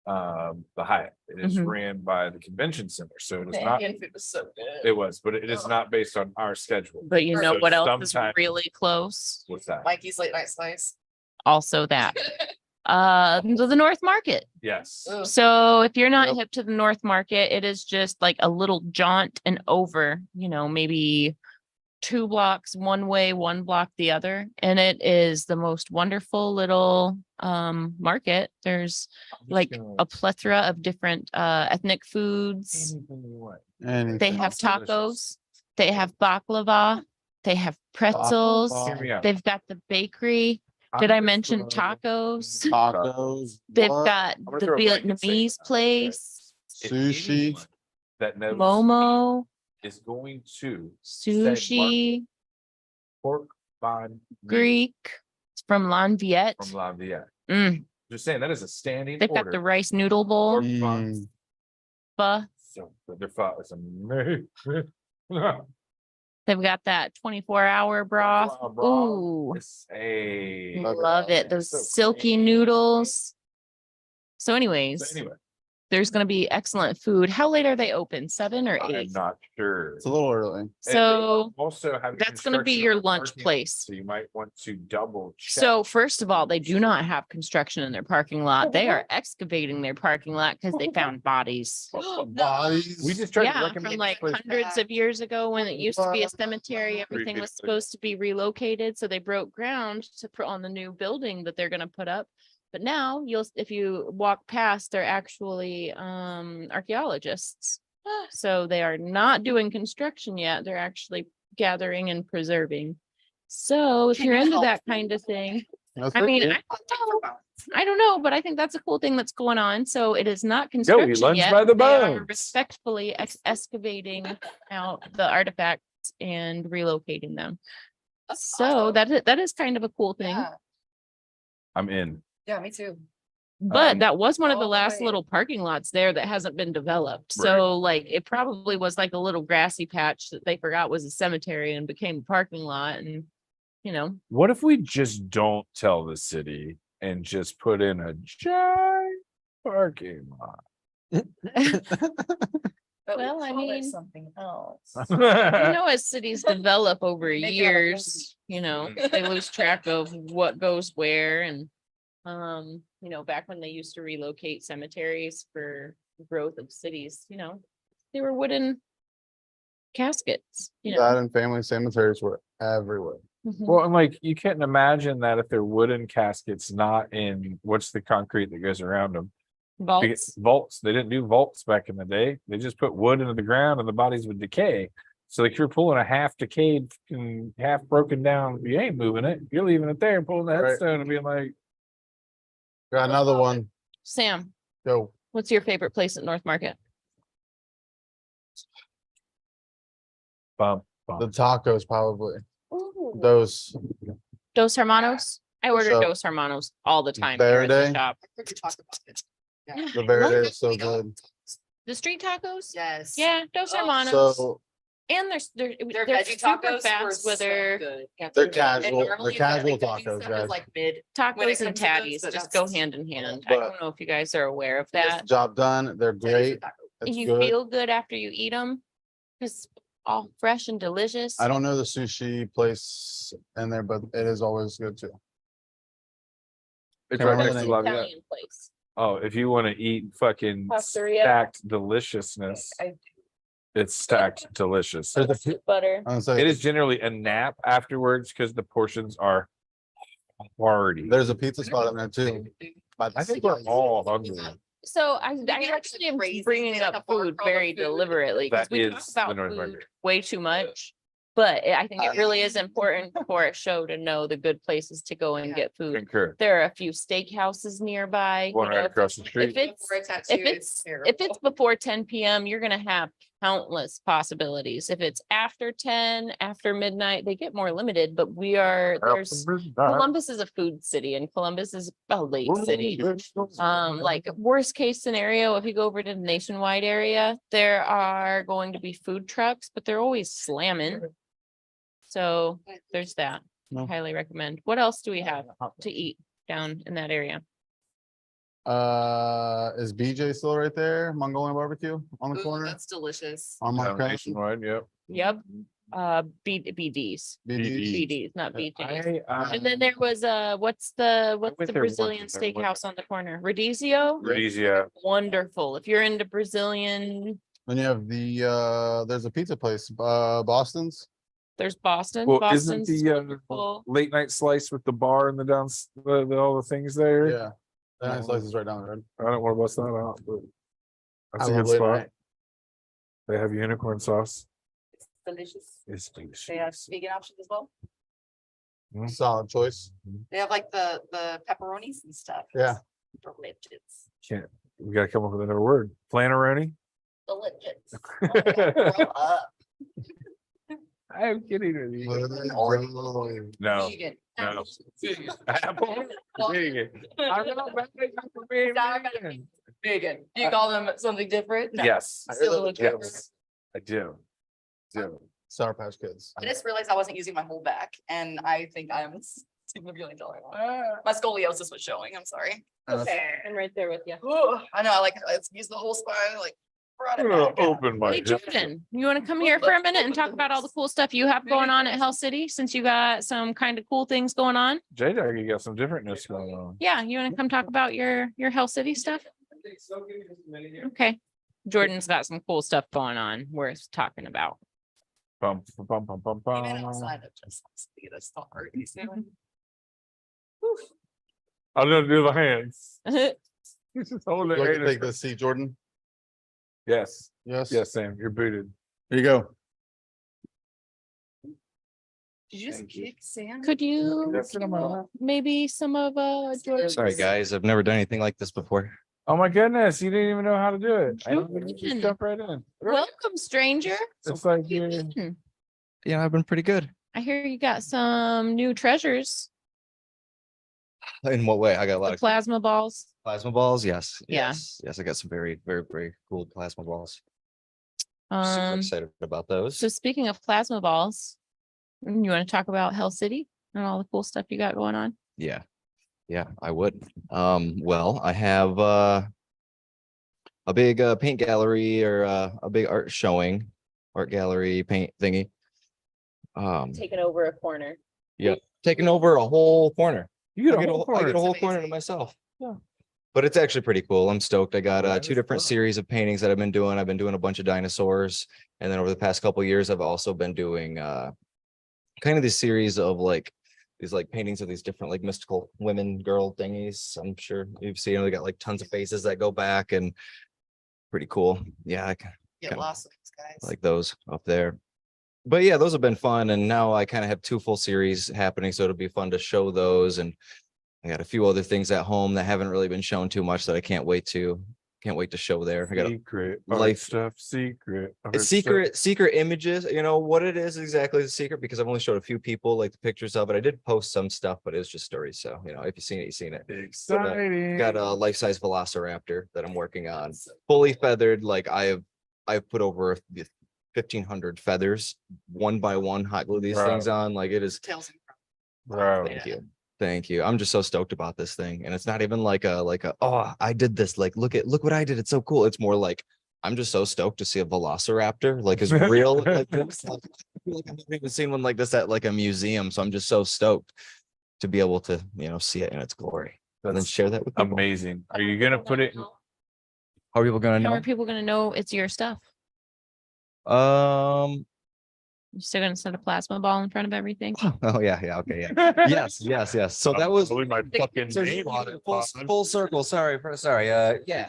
the Hyatt. It is Mhm. ran by the convention center, so it is The not, Indian food was so good. it was, but it is not based on our schedule. But you know So what else is sometimes- really close? What's that? Mikey's late night slice. Also that. The North Market. Yes. Ugh. So if you're not Yep. hip to the North Market, it is just like a little jaunt and over, you know, maybe 2 blocks one way, 1 block the other. And it is the most wonderful little market. There's like a plethora of different ethnic foods. And They have Sounds delicious. tacos, they have baklava, they have pretzels, Baklava. Hear me out. they've got the bakery. Did I mention tacos? tacos. They've what? got gonna the throw a blanket statement Vietnamese out there. place, If Sushi. anyone that knows Momo, is going to sushi, pork bun meat Greek, it's from Lan Viet. from La Viette. Mm, Just saying, that is a standing they've got order. the rice noodle bowl, Pork Mm. buns. pho. So good. Their pho is amazing. They've got that 24-hour broth. Ooh, Hey. love it. Those So silky creamy. noodles. So So anyways, anyway, there's going to be excellent food. How late are they open? 7 or I'm 8? not sure. It's a little early. So Also have. that's going to be construction your on lunch parking, place. So you might want to double check. So first of all, they do not have construction in their parking lot. They are excavating their parking lot because they found bodies. Bodies. We just tried to Yeah, recommend. from like this place. hundreds of years ago when it used to be a cemetery, everything was Ridiculous. supposed to be relocated. So they broke ground to put on the new building that they're gonna put up. But now if you walk past, they're actually archaeologists. So they are not doing construction yet. They're actually gathering and preserving. So if Can you're you into help that me? kind of thing, That's I mean, it. I don't know, but I think that's a cool thing that's going on. So it is not Go eat construction lunch yet. by the They are bones. respectfully excavating out the artifacts and relocating them. So that is kind of a cool thing. Yeah, I'm in. yeah, me too. But that was one of the all last right. little parking lots there that hasn't been developed. So like it probably was like a little grassy patch that they forgot was a cemetery and became a parking lot, and you know, What if we just don't tell the city and just put in a giant parking lot? But we Well, I call it mean- something else. you know, as cities develop over Make it a years, you know, they lose track of what goes where. And, you know, back when they used to relocate cemeteries for growth of cities, you know, they were wooden caskets, you know. That and family cemeteries were everywhere. Mhm. Well, and like you can't imagine that if they're wooden caskets, not in what's the concrete that goes around them. Vaults. Vaults. They didn't do vaults back in the day. They just put wood into the ground and the bodies would decay. So like you're pulling a half decayed and half broken down, you ain't moving it. You're leaving it there and pulling the Right. headstone and being like, Got another one. Sam, Go. what's your favorite place at North Market? Bump, The bump. tacos probably. Ooh. Those Dos Hermanos. I order So- Dos Hermanos all the time here at the Verde? shop. I heard you talk about it. the verde What? is so good. The street tacos? Yes. Yeah, Dos Oh, Hermanos. So And they're Their they're veggie super tacos were fast with so their good. they're casual. They're casual Tacos, tacos, guys. Like mid. when it tacos and comes to those, tatties but just go that's- hand in hand. I But- don't know if you guys are aware of Gets that. the job done. They're great. It's You good. feel good after you eat them. It's all fresh and delicious. I don't know the sushi place in there, but it is always good too. It's Can't right remember next the to name. Lafayette. Italian place. Oh, if you want to eat fucking Pastaria. stacked deliciousness, it's stacked delicious. There's a few, Butter. I'm gonna say, It is generally a nap afterwards because the portions are hearty. there's a pizza spot in there too. I think we're all hungry. So I Maybe actually am crazy bringing thing, like up a bar food full of very food. deliberately because That we talk is the about North food America. way too much. But I think it really is important for a show to know the good places to go and Yeah. get food. Concur. There are a few steakhouses nearby. One you know, right across the if street. it's For a tattoo, if it's before 10 p.m., you're gonna have countless possibilities. If it's after 10, after midnight, they get more limited, but Columbus is a food city and Columbus is a lake city. Like worst case scenario, if you go over to the Nationwide area, there are going to be food trucks, but they're always slamming. So there's that. I No. highly recommend. What else do we have to eat down in that area? Is BJ still right there? Mongolian barbecue on the Ooh, corner? that's delicious. On my crown? Nationwide, yep. Yep. BDs, BD. BDs, not BJs. I, And then there was what's the went there once Brazilian and never went steakhouse on the corner? Radizio? Radizia. Wonderful. If you're into Brazilian, Then you have there's a pizza place, Boston's. there's Boston. Well, isn't Boston's the wonderful. late night slice with the bar and the all the things there? Yeah. That slice is right down the road. I don't want to bust that out, but that's I a good love late spot. night. They have unicorn sauce. It's delicious. It's They have delicious. vegan options as well. Solid choice. They have like the pepperonis and stuff. Yeah. Delicious. Can't, we gotta come up with another word. Flanneroni? Delicious. I'm Oh, kidding with you. Literally. No, vegan. no. Apple? Vegan. I'm not bad for being vegan. Vegan. Do you call them something different? No. Yes, Still yes, I do. Do. Sour Patch Kids. I just realized I wasn't using my whole back and I think I'm significantly taller. My scoliosis was showing. I'm sorry. I'm right there with you. I know. Let's use the whole spine. Like, brought I'm it gonna back out. open my. Hey, hip. Jordan, you want to come here for a minute and talk about all the cool stuff you have going on at Hell City, since you got some kind of cool things going on? J-Dog, you got some differentness going on. Yeah, you want to come talk about your Hell City stuff? Okay. Jordan's got some cool stuff going on worth talking about. Bum, bum, bum, bum, bum. Even outside of just that's not hard. You see? I'm gonna do the hands. Did Just hold Would you like to it. take this seat, Jordan? Yes, Yes. yes, Sam, you're booted. Here you go. Did you just Thank you. kick Sam? Could you, That's what I'm on. maybe some of Jordan's? Sorry, guys. I've never done anything like this before. Oh my goodness, you didn't even know how to do it. I just Jordan. jump right in. Welcome, stranger. It's like You you're, been? Yeah, I've been pretty good. I hear you got some new treasures, In what way? I got a lot the of plasma balls. plasma balls. Yes. Yeah. Yes. I got some very, very, very cool plasma balls. Super Um, excited about those. so speaking of plasma balls, you want to talk about Hell City and all the cool stuff you got going on? Yeah. Yeah, I would. Well, I have a big paint gallery or a big art gallery paint thingy. Taking over a corner. Taking over a whole corner. you I get a get whole a, I get a corner. whole That's corner to amazing. myself. Yeah. But it's actually pretty cool. I'm stoked. I got Yeah, two that's different cool. series of paintings that I've been doing. I've been doing a bunch of dinosaurs. And then over the past couple of years, I've also been doing kind of this series of these paintings of these different mystical women, girl thingies. I'm sure you've seen them. They got tons of faces that go back and pretty cool. Yeah, I Get kinda lost with these guys. like those up there. But yeah, those have been fun. And now I kind of have two full series happening. So it'll be fun to show those. And I got a few other things at home that haven't really been shown too much that I can't wait to Can't wait to show there. I got Secret life- life stuff, secret. art it's stuff. secret images. You know what it is exactly the secret, because I've only showed a few people like the pictures of it. I did post some stuff, but it's just stories. So, you know, if you've seen it, you've seen it. Exciting. Got a life-size velociraptor that I'm working on, fully feathered. Like I've put over 1,500 feathers one by one, hot glue these Wow. things on. Like it is. Tails and Bro. Thank you. Thank you. I'm just so stoked about this thing. And it's not even like a oh, I did this. Like, look what I did. It's so cool. It's more like I'm just so stoked to see a velociraptor like is real. Like, this. Like, I feel like I've never even seen one like this at like a museum. So I'm just so stoked to be able to, you know, see it in its glory and then That's share that with people. amazing. Are you gonna put it? How are people gonna How know? are people gonna know it's your stuff? You're still gonna set a plasma ball in front of everything? Oh yeah, okay, yeah. Yes. So that was Probably my fucking so name on it. full circle. Sorry. Yeah.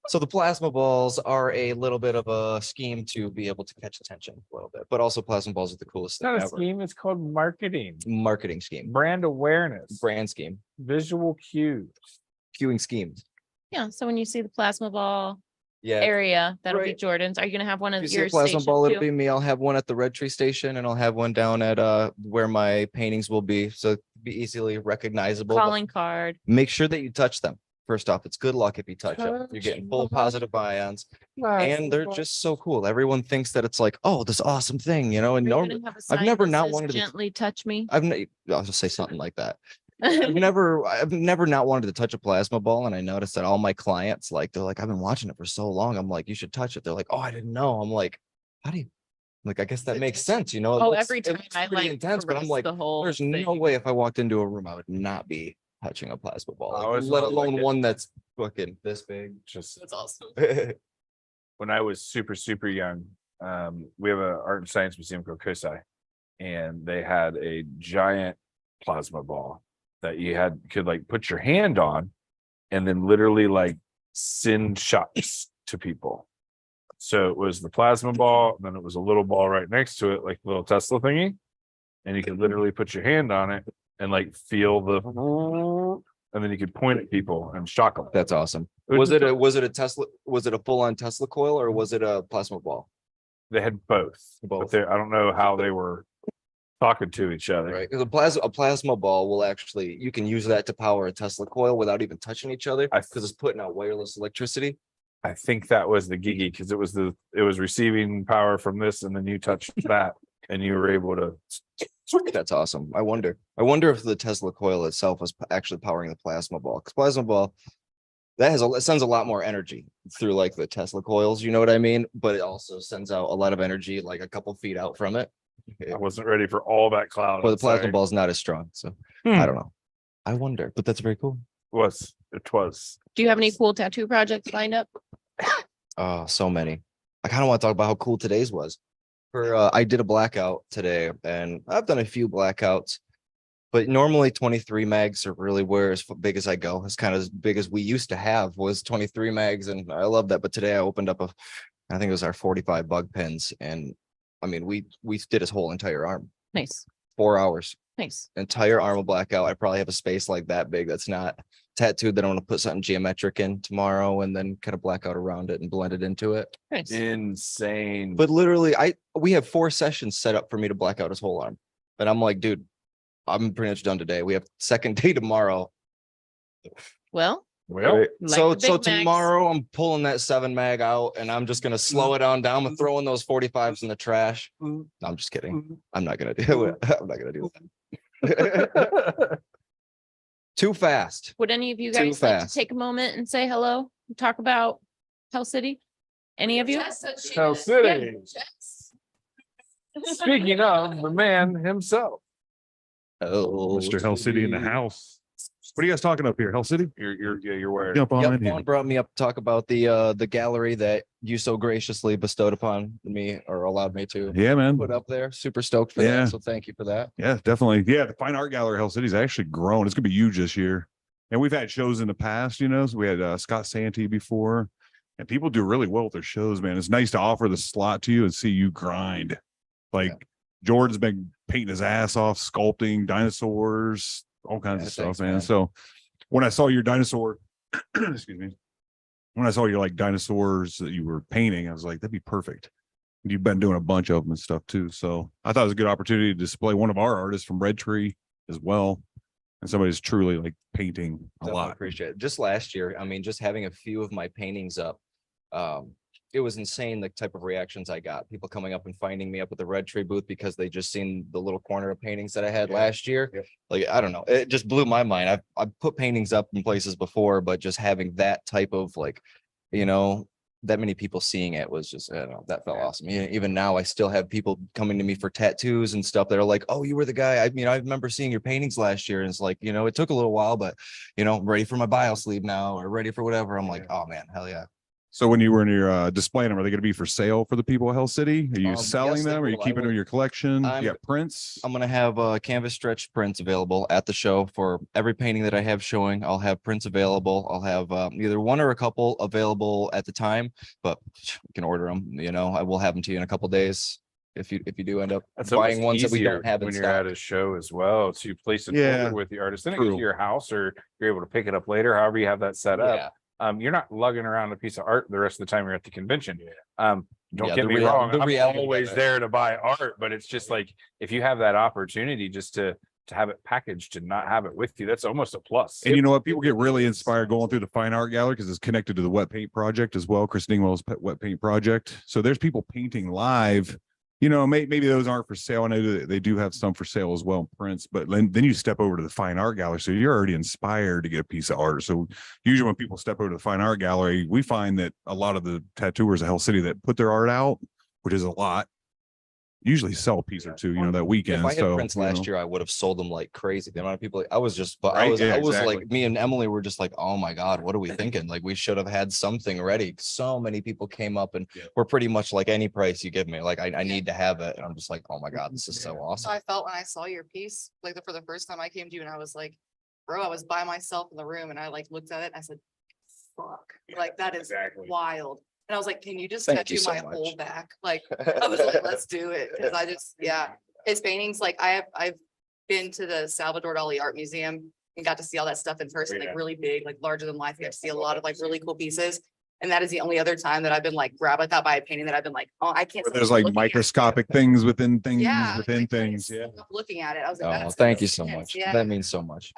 So the plasma balls are a little bit of a scheme to be able to catch attention a little bit, but also plasma balls are the coolest It's thing not a ever. scheme, it's called marketing, Marketing scheme, brand awareness, brand scheme, visual cues. queuing schemes. Yeah, so when you see the plasma ball Yeah. area, that'll be Right. Jordan's. Are you gonna have one If of you see a your plasma stations ball, it'll too? be me. I'll have one at the Red Tree Station, and I'll have one down at where my paintings will be, so it'll be easily recognizable. But Calling card. make sure that you touch them. First off, it's good luck if you touch them. You're getting full Touch positive ions, and they're just so cool. Everyone thinks that it's like, oh, this awesome thing, you know. And Are you normally, gonna have a I've sign never that not says, wanted to be- Gently touch me. I'll just say something like that. I've never not wanted to touch a plasma ball, and I noticed that all my clients, like, they're like, I've been watching it for so long. I'm like, you should touch it. They're like, oh, I didn't know. I'm like, how do you? Like, I guess that makes sense, you know. It Oh, looks- every it time looks I pretty like intense, but I'm caress like, the whole there's no thing. way if I walked into a room, I would not be touching a plasma ball, I like, always let felt like alone it. one that's fucking this big. Just That's awesome. when I was super young, we have a art and science museum called COSI, and they had a giant plasma ball that you could like put your hand on and then literally like send shots to people. So it was the plasma ball, and then it was a little ball right next to it, like a little Tesla thingy. And you could literally put your hand on it and like feel the, and then you could point at people and shock them. That's awesome. It was Was it just a Tesla? Was it a full on Tesla coil, or was it a plasma ball? They had both, but Both. I don't know how they were talking to each other. Right, because a plasma ball will actually, you can use that to power a Tesla coil without even touching each other, because it's putting out wireless electricity. I think that was the giggy, because it was receiving power from this, and then you touched that and you were able to. That's awesome. I wonder if the Tesla coil itself was actually powering the plasma ball, because plasma ball it sends a lot more energy through like the Tesla coils, you know what I mean? But it also sends out a lot of energy like a couple feet out from it. I wasn't ready for all that cloud. But the I'm sorry. plasma ball is not as strong, so Hmm. I don't know. I wonder, but that's very cool. It was. Do you have any cool tattoo projects lined up? Oh, so many. I kind of want to talk about how cool today's was. I did a blackout today, and I've done a few blackouts, but normally 23 mags are really where as big as I go. It's kind of as big as we used to have was 23 mags, and I love that. But today I opened up I think it was our 45 bug pins, and I mean we did his whole entire arm, Nice, 4 hours, nice. entire arm of blackout. I probably have a space like that big that's not tattooed that I want to put something geometric in tomorrow, and then kind of black out around it and blend it into it. Nice. Insane. But literally, we have 4 sessions set up for me to black out his whole arm. And I'm like, dude, I'm pretty much done today. We have second day tomorrow. Well, Well, Right? like So the Big Macs. tomorrow I'm pulling that 7 mag out, and I'm just gonna slow it on down and throwing those 45s in the trash. No, I'm just kidding. I'm not gonna do it. I'm not gonna do that. Too fast. would any of you Too guys like to fast. take a moment and say hello, and talk about Hell City? Any of you? Jess said she Hell did. City. Jess. Speaking of the man himself, Oh, Mr. Hell City in the house. What are you guys talking up here? Hell City? you're wearing. Jump on Yep, in here. Vaughn brought me up to talk about the gallery that you so graciously bestowed upon me, or allowed me to Yeah, man. put up there. Super stoked for Yeah. that. So thank you for that. Yeah, definitely. Yeah, the Fine Art Gallery Hell City's actually grown. It's gonna be huge this year. And we've had shows in the past, you know. So we had Scott Santee before, and people do really well with their shows, man. It's nice to offer the slot to you and see you grind. Like Jordan's been painting his ass off, sculpting dinosaurs, all kinds Yeah, of stuff, thanks, man. man. So when I saw your dinosaur, excuse me, when I saw your like dinosaurs that you were painting, I was like, that'd be perfect. You've been doing a bunch of them and stuff too. So I thought it was a good opportunity to display one of our artists from Red Tree as well. And somebody's truly like painting a Definitely lot. appreciate it. Just last year, I mean, just having a few of my paintings up, it was insane the type of reactions I got. People coming up and finding me up at the Red Tree booth because they just seen the little corner of paintings that I had last year. Yep. Like, I don't know, it just blew my mind. I've put paintings up in places before, but just having that type of like, you know, that many people seeing it was just, I don't know, that felt awesome. Even now, I still have people coming to me for tattoos and stuff that are like, oh, you were the guy. I mean, I remember seeing your paintings last year. And it's like, you know, it took a little while, but you know, I'm ready for my bio sleeve now or ready for whatever. I'm like, oh man, hell yeah. So when you were in your displaying them, are they going to be for sale for the people of Hell City? Are you selling yes, they them? Are you will. I keeping them will- in your collection? I'm- You got prints? I'm gonna have canvas stretch prints available at the show for every painting that I have showing. I'll have prints available. I'll have either one or a couple available at the time, but you can order them. You know, I will have them to you in a couple days if you do end up That's buying almost ones that we easier don't have in when you're at stock. a show as well. So you place an Yeah, order with the artist, then it goes true. to your house, or you're able to pick it up later, however you have that set up. Yeah. You're not lugging around a piece of art the rest of the time you're at the convention. Don't Yeah, get the me real- wrong, the I'm reality of always it. there to buy art, but it's just like, if you have that opportunity just to have it packaged and not have it with you, that's almost a plus. And you know what? People get really inspired going through the fine art gallery because it's connected to the wet paint project as well. Chris Dingwell's wet paint project. So there's people painting live. You know, maybe those aren't for sale. I know that they do have some for sale as well, prints, but then you step over to the fine art gallery. So you're already inspired to get a piece of art. So usually when people step over to the fine art gallery, we find that a lot of the tattooers of Hell City that put their art out, which is a lot, usually sell a piece or two, you know, that weekend. If I had So prints you know. last year, I would have sold them like crazy. The amount of people, I was just, but Right? Yeah, I was exactly. like, me and Emily were just like, oh my God, what are we thinking? Like, we should have had something ready. So many people came up and Yeah. were pretty much like, any price you give me, like, I need to have it. And I'm just like, oh my God, this is so So awesome. I felt when I saw your piece, like for the first time I came to you and I was like, bro, I was by myself in the room and I like looked at it and I said, fuck, like that is Exactly. wild. And I was like, can you just Thank you tattoo so my much. whole back? Like, I was like, let's do it. Cause I just, yeah, his paintings, like I've been to the Salvador Dali Art Museum and got to see all that stuff in person, Yeah. like really big, like larger than life. You got to see a lot of like really cool pieces. And that is the only other time that I've been like grabbed like that by a painting that I've been like, oh, I can't. Where stop there's like looking at it. microscopic things within things Yeah, within I couldn't things. Yeah. stop looking at it. I was like, Oh, that's thank you so intense. much. Yeah. That means so much.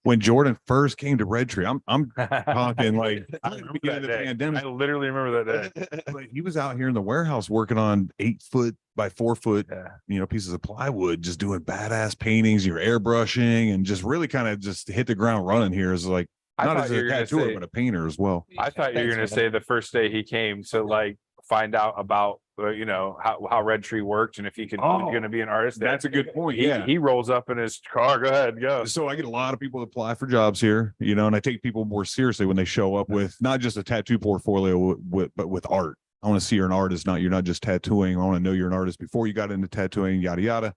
When Jordan first came to Red Tree, I'm talking like I at the remember beginning that of the day. pandemic. I literally remember that day. Like, he was out here in the warehouse working on 8 foot by 4 foot, Yeah. you know, pieces of plywood, just doing badass paintings, you're airbrushing and just really kind of just hit the ground running here as like, I not thought as you a were gonna tattooer, say, but a painter as well. I thought you were Thanks, gonna man. say the first day he came to like find out about, you know, how Red Tree worked and if he could, Oh, gonna be an artist. That's a good point. He, Yeah. he rolls up in his car. Go ahead, go. So I get a lot of people that apply for jobs here, you know, and I take people more seriously when they show up with not just a tattoo portfolio, but with art. I want to see you're an artist, you're not just tattooing. I want to know you're an artist before you got into tattooing, yada, yada.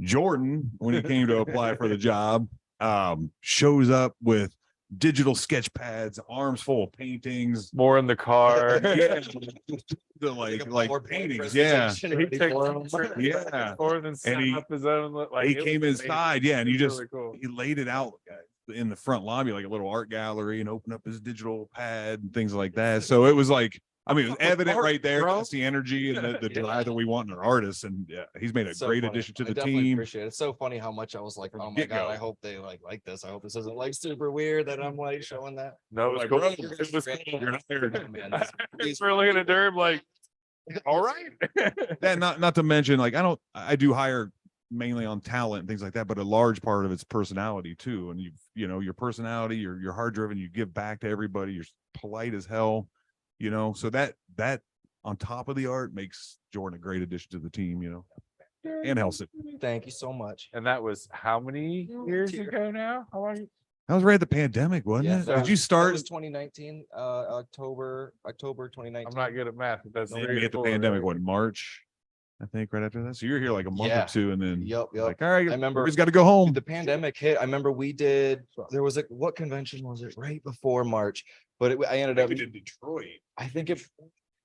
Jordan, when he came to apply for the job, shows up with digital sketch pads, arms full of paintings. More in the car. Yeah. The like paintings. Yeah. He took Yeah. more than And he- up his own. Like, He it came was inside. amazing. Yeah. And It you was just, really cool. he laid it out in the front lobby, like a little art gallery, and opened up his digital pad and things like that. So it was like, I mean, it was evident right there. bro. That's the energy and the Yeah. drive that we want in our artists. And yeah, he's made a It's so great funny. addition to I the definitely team. appreciate it. It's so funny how much I was like, From oh the my God, get-go. I hope they like this. I hope this isn't like super weird that I'm like showing that. No, it was Like, cool. bro, It was cool. you're not there. Man, this- Thanks for looking at Durb like, all right. That not to mention, like, I do hire mainly on talent and things like that, but a large part of it's personality too. And you know, your personality, you're hard driven, you give back to everybody, you're polite as hell, you know, so that on top of the art makes Jordan a great addition to the team, you know, and Helsing. Thank you so much. And that was how many years ago now? How long? That was right at the pandemic, wasn't Yeah, it? that Did you was start 2019, October 2019. I'm not good at math, but that's at three or the four, pandemic? right? What, March? I think right after that. So you're here like a month Yeah. or two, and then Yep, yep. like, all right, I remember- everybody's got to go home. The pandemic hit. I remember there was what convention was it right before March? But I ended up, Detroit. I think it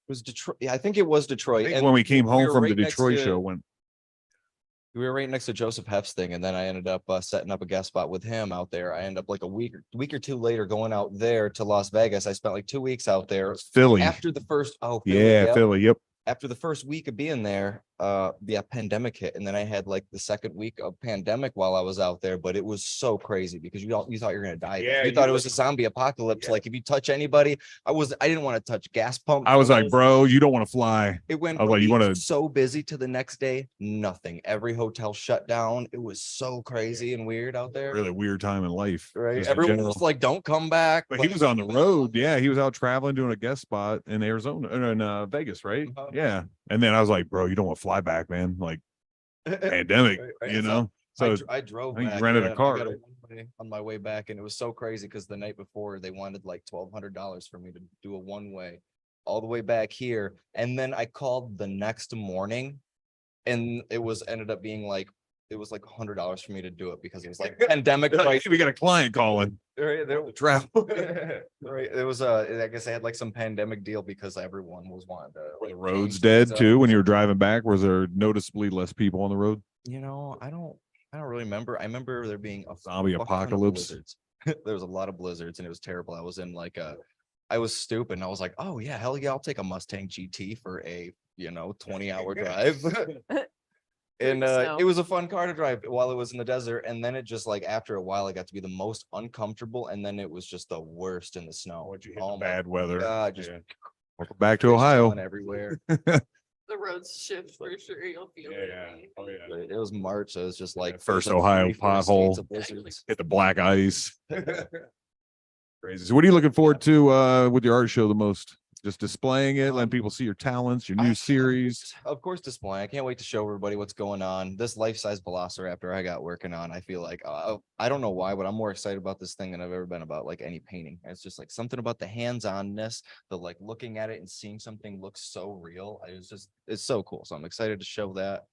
was Detroit. Yeah, I think it was I Detroit. think And when we came home were from the right next Detroit to- show, when We were right next to Joseph Hef's thing, and then I ended up setting up a guest spot with him out there. I ended up like a week or two later going out there to Las Vegas. I spent like 2 weeks out there Philly. after the first Philly, Yeah, yep. Philly. Yep. After the first week of being there, pandemic hit, and then I had like the second week of pandemic while I was out there. But it was so crazy because you thought you were gonna die. Yeah, You thought it was a zombie apocalypse. Yeah. Like if you touch anybody, I didn't want to touch gas pumps. I was like, bro, you don't want to fly. It went I was like, you from being wanna- so busy to the next day, nothing. Every hotel shut down. It was so crazy and weird out there. Really weird time in life. Right. just in Everyone general. was like, don't come back. But he was on the road. Yeah, he was out traveling, doing a guest spot in Arizona or in Vegas, right? Uh-huh. Yeah. And then I was like, bro, you don't want to fly back, man. Like pandemic, Right, you so know. So I drove I think you back, rented a and I car, got right? one-way on my way back, and it was so crazy because the night before they wanted like $1,200 for me to do a one-way all the way back here. And then I called the next morning, and it ended up being like it was like $100 for me to do it because it was like pandemic price. we got a client calling. Right, Travel. right. It was I guess I had like some pandemic deal because everyone was wanting to Were the like, roads change dead things too up. when you were driving back? Was there noticeably less people on the road? You know, I don't really remember. I remember there being a Zombie fuck ton of apocalypse. blizzards. There was a lot of blizzards and it was terrible. I was in like I was stupid and I was like, oh yeah, hell yeah, I'll take a Mustang GT for a 20-hour drive. And it was a fun car to drive while it was in the desert. And then it just like after a while, it got to be the most uncomfortable. And then it was just the worst in the snow. What you hit Oh the my bad weather? God, just Yeah. Welcome back to fish Ohio. going everywhere. The roads shift for sure. You'll feel it. Oh yeah. It was March. So it was just like First there's, like, Ohio 34 states pothole. of blizzards. Hit the black ice. Crazy. So what are you looking forward to with your art show the most? Just displaying it, letting people see your talents, your new series. Of course, display. I can't wait to show everybody what's going on. This life-size Velociraptor I got working on. I feel like I don't know why, but I'm more excited about this thing than I've ever been about like any painting. It's just like something about the hands-onness, the like looking at it and seeing something look so real. It's so cool. So I'm excited to show that.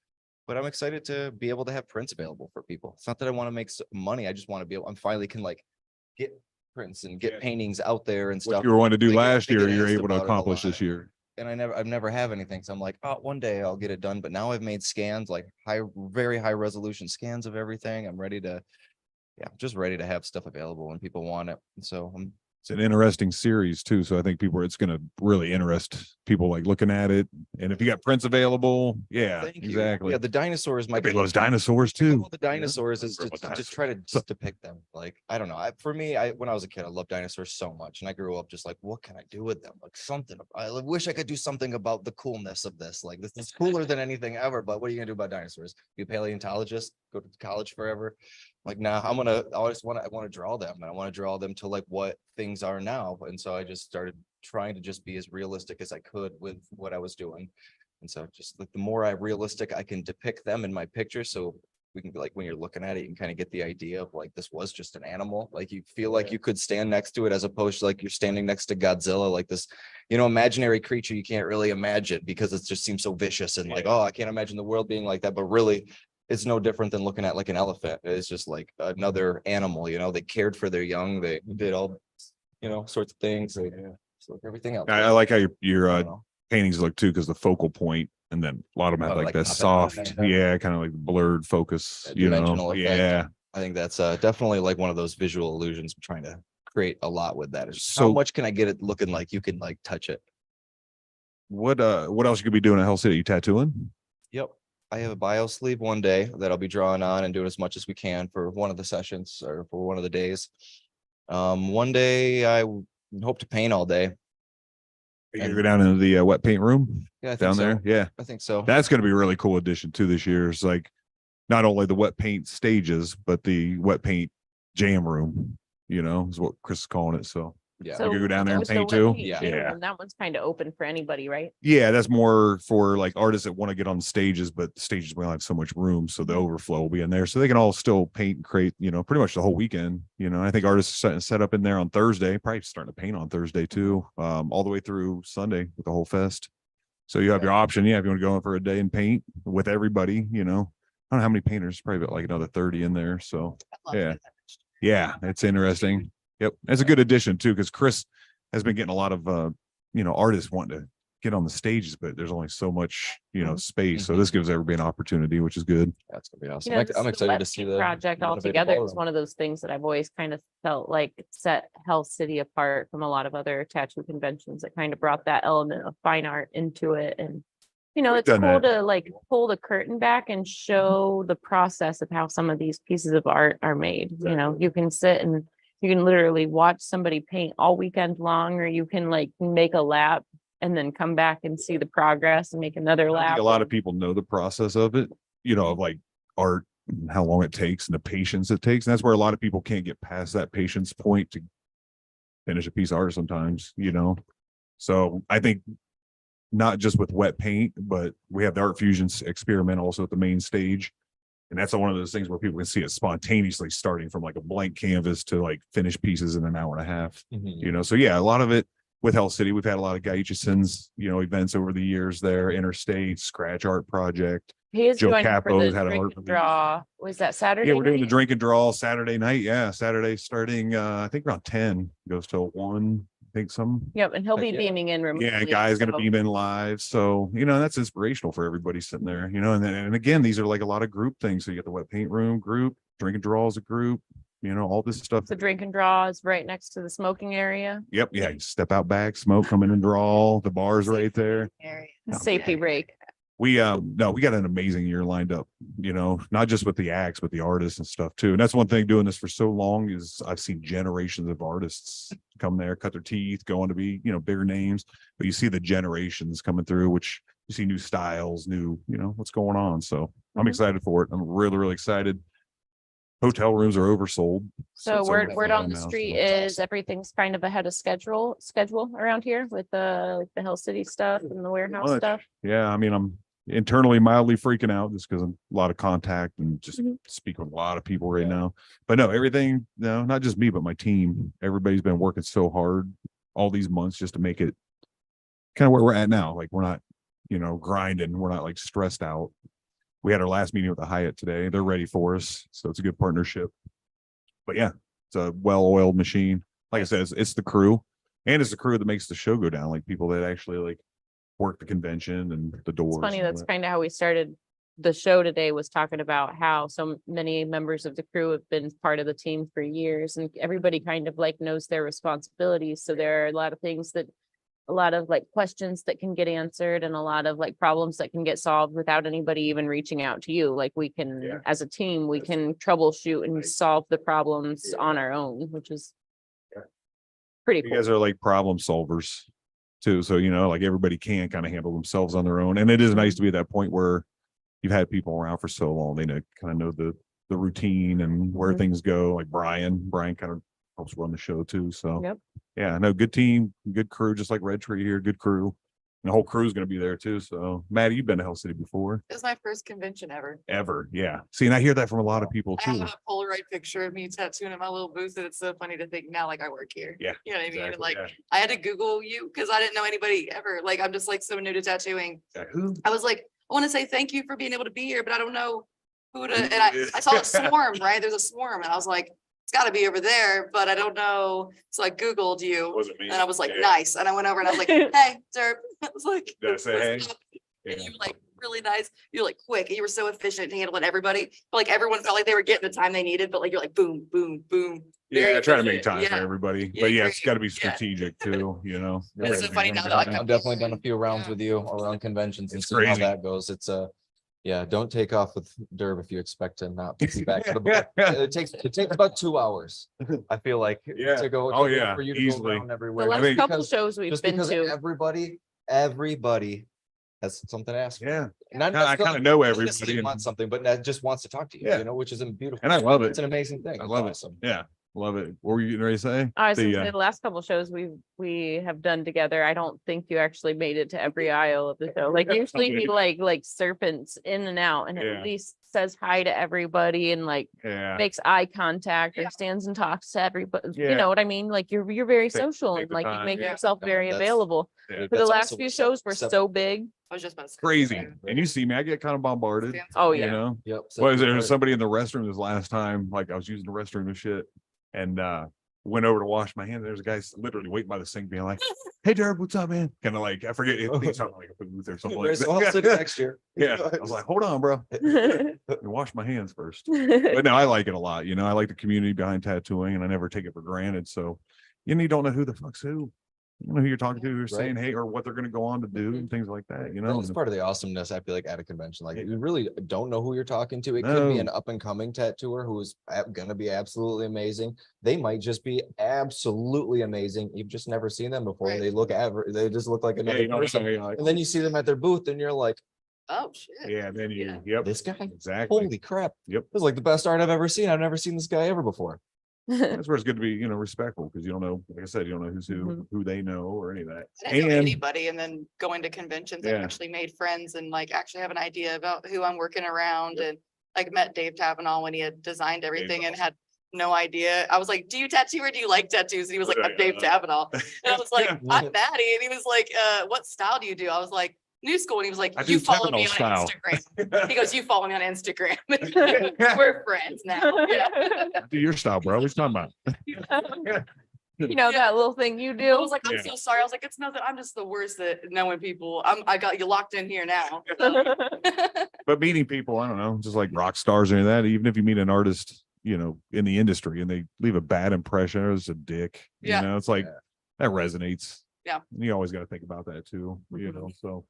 But I'm excited to be able to have prints available for people. It's not that I want to make money. I just want to be able. I'm finally can like get prints and get paintings out there and What stuff. you were wanting to do Like, last I get year, you're asked able to about it a accomplish lot. this year. And I've never have anything. So I'm like, oh, one day I'll get it done. But now I've made scans, like very high resolution scans of everything. I'm ready to, just ready to have stuff available when people want it. So It's an interesting series too. So I think it's going to really interest people like looking at it. And if you got prints available, yeah, thank you. exactly. Yeah, the dinosaurs might be Everybody loves dinosaurs too. the dinosaurs is Everybody just, loves just try to just depict them. Like, I don't know. For me, when I was a kid, I loved dinosaurs so much. And I grew up just like, what can I do with them? Like something. I wish I could do something about the coolness of this. Like this is cooler than anything ever. But what are you gonna do about dinosaurs? Be a paleontologist, go to college forever. Like, nah, I want to draw them. And I want to draw them to like what things are now. And so I just started trying to just be as realistic as I could with what I was doing. And so just like the more realistic I can depict them in my picture, so we can like when you're looking at it, you can kind of get the idea of like this was just an animal. Like you feel like you could stand next to it as opposed to like you're standing next to Godzilla, like this, imaginary creature you can't really imagine because it just seems so vicious and like, oh, I can't imagine the world being like that. But really, it's no different than looking at like an elephant. It's just like another animal, they cared for their young, they did all, sorts of things. They, so like everything else. I like how your I don't know. paintings look too, because the focal point, and then a lot of them have Oh, like like that pop it up. soft, kind of like blurred focus, Dimensional effect. Yeah. I think that's definitely like one of those visual illusions I'm trying to create a lot with that. Is So- how much can I get it looking like you can like touch it? What else you could be doing at Hell City? You tattooing? Yep. I have a bio sleeve one day that I'll be drawing on and doing as much as we can for one of the sessions or for one of the days. One day I hope to paint all day. You gonna go down into the wet paint room Yeah, I think down so. there? Yeah. I think so. That's going to be a really cool addition to this year. It's like not only the wet paint stages, but the wet paint jam room, is what Chris is calling it. So Yeah. you could go down there and with the paint wet too? paint Yeah. jam Yeah. room, that one's kind of open for anybody, right? Yeah, that's more for like artists that want to get on stages, but the stages will have so much room. So the overflow will be in there. So they can all still paint and create, pretty much the whole weekend. I think artists are setting set up in there on Thursday, probably starting to paint on Thursday too, all the way through Sunday with the whole fest. So you have your option. Yeah, if you want to go in for a day and paint with everybody, I don't know how many painters, probably about like another 30 in there. So I'd love to Yeah. get that. yeah, it's interesting. Yep. It's a good addition too, because Chris has been getting a lot of artists wanting to get on the stages, but there's only so much, Mm-hmm. space. So this gives everybody an opportunity, which is good. That's gonna be awesome. You know, I'm this excited to see Gillespie the project innovative altogether is ballroom. one of those things that I've always kind of felt like set Health City apart from a lot of other tattoo conventions that kind of brought that element of fine art into it. And, We've it's done cool that. to like pull the curtain back and show the process of how some of these pieces of art are made. You can sit and you can literally watch somebody paint all weekend long, or you can like make a lap and then come back and see the progress and make another I lap. think a lot of people know the process of it, of like art and how long it takes and the patience it takes. And that's where a lot of people can't get past that patience point to finish a piece of art sometimes, So I think not just with wet paint, but we have the Art Fusion experiment also at the main stage. And that's one of those things where people can see it spontaneously starting from like a blank canvas to like finished pieces in an hour and a half, So yeah, a lot of it with Hell City, we've had a lot of Gaichison's, events over the years there, Interstate, Scratch Art Project. He is Joe joining for Capo's the had an drink art and release. draw. Was that Saturday? Yeah, we're doing the night? drink and draw Saturday night. Yeah, Saturday starting I think around 10, goes till 1, I think some. Yep, and he'll Heck be yeah. beaming in remotely. Yeah, guy's gonna so- beam in live. So, that's inspirational for everybody sitting there, and again, these are like a lot of group things. So you get the wet paint room group, drink and draw as a group, all this stuff. The drink and draw is right next to the smoking area. Yep, yeah, you step out back, smoke, come in and draw. The bar's right there. Area. Oh, Safety break. We no, we got an amazing year lined up, not just with the acts, but the artists and stuff too. And that's one thing doing this for so long is I've seen generations of artists come there, cut their teeth, go on to be, bigger names. But you see the generations coming through, which you see new styles, new, what's going on. So I'm Mhm. excited for it. I'm really, really excited. Hotel rooms are oversold. So it's word overflowing on the now, street so it's is everything's kind of ahead of schedule around here with the Hell City stuff and the warehouse much. stuff. Yeah, I mean, I'm internally mildly freaking out just because of a lot of contact and just Mhm. speak with a lot of people right now. But no, everything, no, not just me, but my team. Everybody's been working so hard all these months just to make it kind of where we're at now. Like we're not, grinding. We're not like stressed out. We had our last meeting with the Hyatt today. They're ready for us. So it's a good partnership. But yeah, it's a well-oiled machine. Like I said, it's the crew, and it's the crew that makes the show go down. Like people that actually like work the convention and the doors. It's funny, and all that's that. kind of how we started the show today, was talking about how so many members of the crew have been part of the team for years, and everybody kind of like knows their responsibilities. So there are a lot of things that a lot of like questions that can get answered and a lot of like problems that can get solved without anybody even reaching out to you. Like we can, Yeah. as a team, we can troubleshoot and solve the problems on our own, which is Yeah. pretty You cool. guys are like problem solvers too. So, like everybody can kind of handle themselves on their own. And it is nice to be at that point where you've had people around for so long. They kind of know the routine and where Mhm. things go. Like Brian kind of helps run the show too. So Yep. yeah, no, good team, good crew, just like Red Tree here, good crew. And the whole crew is going to be there too. So Maddie, you've been to Hell City before. It was my first convention ever. Ever. Yeah. See, and I hear that from a lot of people I too. have a Polaroid picture of me tattooing in my little booth, and it's so funny to think now, like I work here. Yeah, You know what I mean? And Exactly, like, yeah. I had to Google you because I didn't know anybody ever. Like, I'm just like so new to tattooing. Who? I was like, I want to say thank you for being able to be here, but I don't know who to, and I saw a swarm, right? There's a swarm, and I was like, it's gotta be over there, but I don't know. So I Googled you, Wasn't me. and I was like, Yeah. nice. And I went over and I was like, hey, Durb. I was like, Did I say hey? "What's up?" And Yeah. you were like really nice. You're like quick. And you were so efficient in handling everybody. But like everyone felt like they were getting the time they needed, but like you're like boom, boom, boom. Very Yeah, I try to make efficient. time for Yeah. everybody, Yeah, but yeah, it's great. got to be Yeah. strategic too, It's so funny now that like I've definitely done a few rounds Yeah. with you around conventions and It's see how crazy. that goes. It's yeah, don't take off with Durb if you expect to not be back. to the book. It takes about 2 hours. I feel like Yeah. to go. Oh, to go- yeah, For you to easily. go around The everywhere. last mean, couple because- shows we've Just been because to. everybody has something to ask. Yeah, Not I necessarily kind of know necessarily everybody, and, wants something, but that just wants to talk to you, Yeah. which is a beautiful. and I love It's it. an amazing thing. I It's love it. awesome. Yeah, love it. What were you getting ready to say? I was gonna The, say the last couple shows we have done together, I don't think you actually made it to every aisle of the show. Like usually he like serpents in and out and Yeah. at least says hi to everybody and like Yeah, makes eye contact or stands and talks to everybody. Yeah. You know what I mean? Like you're very Take- social take and the like you time, make yeah. yourself No, very that's- available. yeah. For the That's last also few sep- shows were sep- so big. I was just about to say. Crazy. Yeah. And you see me, I get kind of bombarded. Stands Oh, out. yeah. You know, Yep. was there somebody in the restroom this last time? Like I was using the restroom and shit, and went over to wash my hands. There's a guy literally waiting by the sink being like, "Hey, Durb, what's up, man?" Kind of like, I forget, I think it's something like a booth or something like Where's I'll sit that. next year. Yeah. I was like, hold on, bro. Let me wash my hands first. But no, I like it a lot. I like the community behind tattooing and I never take it for granted. So you don't know who the fuck's who. You don't know who you're talking to, or saying, hey, or what they're going to go on to do and things like that, That's part of the awesomeness, I feel like, at a convention. Like, you really don't know who you're talking to. It could be an up and coming tattooer who is gonna be absolutely amazing. They might just be absolutely amazing. You've just never seen them before. Right. They just look like another person. And then you see them at their booth and you're like, Oh, shit. yeah, then Yeah. yep, this guy, exactly. holy crap. Yep. This is like the best art I've ever seen. I've never seen this guy ever before. That's where it's good to be, respectful, because you don't know, like I said, you don't know who's Mm-hmm. who they know or any of that. I didn't know And anybody, and then going to conventions, I Yeah. actually made friends and like actually have an idea about who I'm working around, and like met Dave Tavenall when he had designed everything and had no idea. I was like, "Do you tattoo or do you like tattoos?" And he was like, "I'm Dave Tavenall," and I was like, "I'm Maddie," and he was like, "What style do you do?" I was like, "New school," and he was like, I "You do follow me on Tavenall style. Instagram." He goes, "You follow me on Instagram." We're friends now. Yeah. do your style, bro. What you talking about? That little thing you I do. was like, "I'm Yeah. so sorry." I was like, "It's nothing. I'm just the worst at knowing people. I got you locked in here now." But meeting people, I don't know, just like rock stars or that, even if you meet an artist, in the industry and they leave a bad impression or it's a dick, Yeah. it's like Yeah. that resonates. Yeah. And you always got to think about that too, so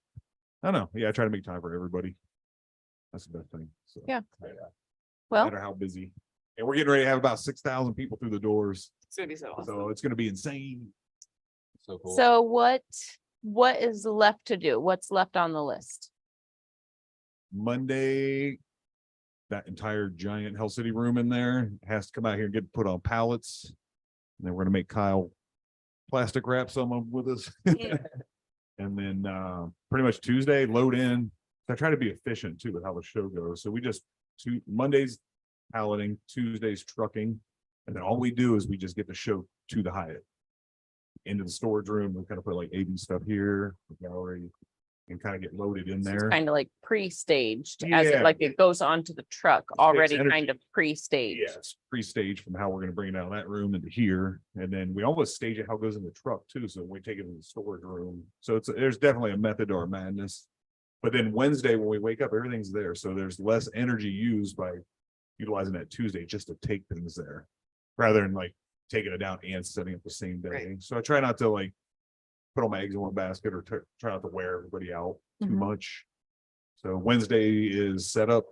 I don't know. Yeah, I try to make time for everybody. That's the best thing. So Yeah. no Well, matter how busy. And we're getting ready to have about 6,000 people through the doors. It's gonna be so awesome. So it's gonna be insane. So cool. so what is left to do? What's left on the list? Monday, that entire giant Hell City room in there has to come out here and get put on pallets. And then we're gonna make Kyle plastic wrap some of them with us. And then pretty much Tuesday, load in. I try to be efficient too with how the show goes. So we just Mondays palleting, Tuesdays trucking, and then all we do is we just get the show to the Hyatt, into the storage room. We kind of put like AV stuff here, the gallery, and kind of get loaded in there. Kind of like pre-staged, as Yeah. it like it goes onto the truck already, energy. kind of pre-staged. Yes, pre-stage from how we're gonna bring it out of that room into here, and then we almost stage it how it goes in the truck too. So we take it in the storage room. So there's definitely a method to our madness. But then Wednesday when we wake up, everything's there. So there's less energy used by utilizing that Tuesday just to take things there, rather than like taking it down and setting up the same day. Right. So I try not to like put all my eggs in one basket or try not to wear everybody out too Mhm. much. So Wednesday is set up,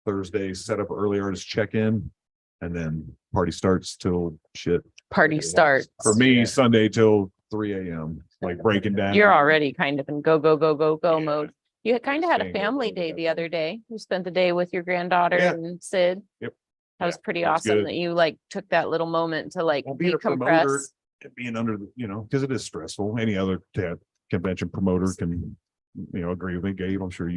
Thursday set up early artist check-in, and then party starts till shit. Party starts. For me, Yeah. Sunday till 3 a.m. like breaking down. You're already kind of in go Yeah. mode. You kind of had a Staying go, family go, day go, the go. other day. You spent the day with your granddaughter Yeah. and Sid. Yep. That was Yeah, pretty it was awesome good. that you like took that little moment to like Well, being a promoter, decompress. and being under the, because it is stressful. Any other convention promoter can, agree with me, Gabe. I'm sure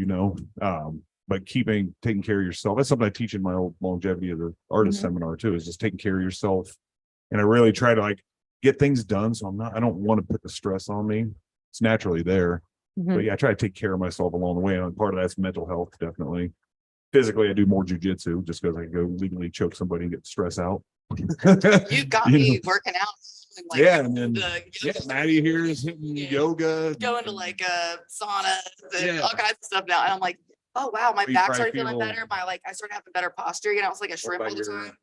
but taking care of yourself. That's something I teach in my old longevity of the artist Mhm. seminar too, is just taking care of yourself. And I really try to like get things done. So I don't want to put the stress on me. It's naturally there. Mhm. But yeah, I try to take care of myself along the way. And part of that's mental health, definitely. Physically, I do more jujitsu just because I go legally choke somebody and get the stress out. You got You me know? working out. and, like, Yeah, and then the- Maddie here is hitting Yeah. yoga. Going to like sauna and Yeah. all kinds of stuff now. And I'm like, oh wow, my You back probably started feeling feel- better. I started having better posture. I was like a shrimp about all the your- time.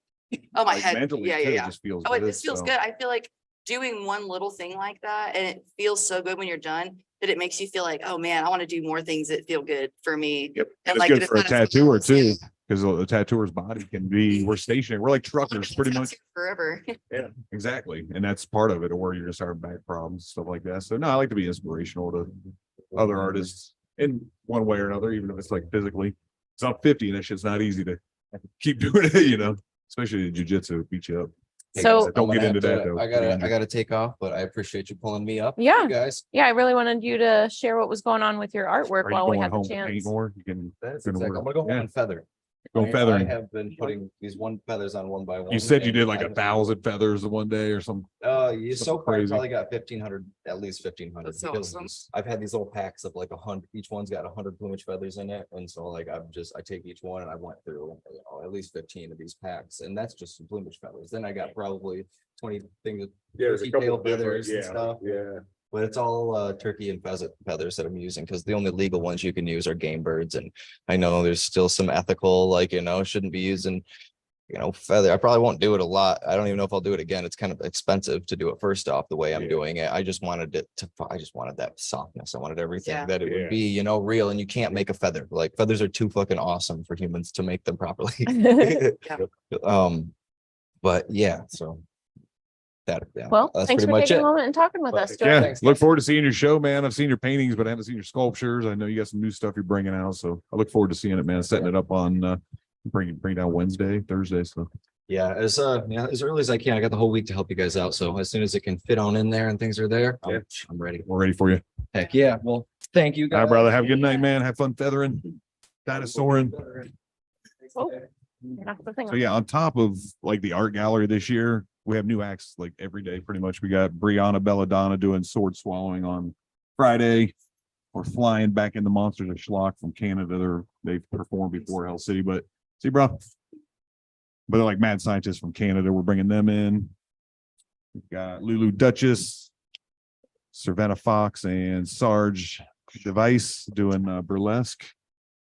Oh, my like, head. mentally, Yeah, too, yeah, it yeah. just feels Oh, good, this feels so. good. I feel like doing one little thing like that, and it feels so good when you're done, that it makes you feel like, oh man, I want to do more things that feel good for me. Yep. And And like, it's good it's for a not as tattooer much as- too, because the tattooer's body can be, we're stationary. We're like I wanna truckers be pretty tattooed much. Forever. Yeah, exactly. And that's part of it, where you're just having back problems, stuff like that. So no, I like to be inspirational to other artists in one way or another, even if it's like physically. So I'm 50 and that shit's not easy to keep doing it, especially the jujitsu beat you up. So- Don't I'm get gonna into have that to- though. I gotta take off, but I appreciate you pulling me up. Yeah. You guys. Yeah, I really wanted you to share what was going on with your artwork Are you while we going had the home to paint chance. more? You can. That's gonna exactly. work. I'm gonna go home Yeah. and feather. Go I feathering. have been putting these one feathers on one by one. You said you and did like I- 1,000 feathers in one day or something. So Something far I crazy. probably got 1,500, at least 1,500. That's Because awesome. I've had these little packs of like 100, each one's got 100 plumage feathers in it. And so like, I take each one and I went through, at least 15 of these packs, and that's just some plumage feathers. Then I got probably 20 things, turkey tail feathers and stuff. Yeah. But it's all turkey and pheasant feathers that I'm using, because the only legal ones you can use are game birds. And I know there's still some ethical, like, shouldn't be using, feather. I probably won't do it a lot. I don't even know if I'll do it again. It's kind of expensive to do it first off the way I'm Yeah. doing it. I just wanted that softness. I wanted everything Yeah. that it would be, real. And you can't make a feather. Like feathers are too fucking awesome for humans to make them properly. But yeah, so Well, that's thanks pretty for much taking a it. moment and talking with But us, Yeah, George. Thanks, look guys. forward to seeing your show, man. I've seen your paintings, but I haven't seen your sculptures. I know you got some new stuff you're bringing out, so I look forward to seeing it, man. Setting it up on bring down Wednesday, Thursday. So Yeah, as early as I can. I got the whole week to help you guys out. So as soon as it can fit on in there and things are there, I'm ready. we're ready for you. Heck yeah. Well, thank you All right, guys. brother. Have a good night, man. Have fun feathering, dinosauring. Oh, you're not the thing So on. yeah, on top of like the art gallery this year, we have new acts like every day, pretty much. We got Brianna Belladonna doing sword swallowing on Friday. We're flying back in the Monsters of Schlock from Canada. They've performed before Hell City, but see, bro. But they're like mad scientists from Canada. We're bringing them in. We've got Lulu Duchess, Savannah Fox, and Sarge Device doing burlesque.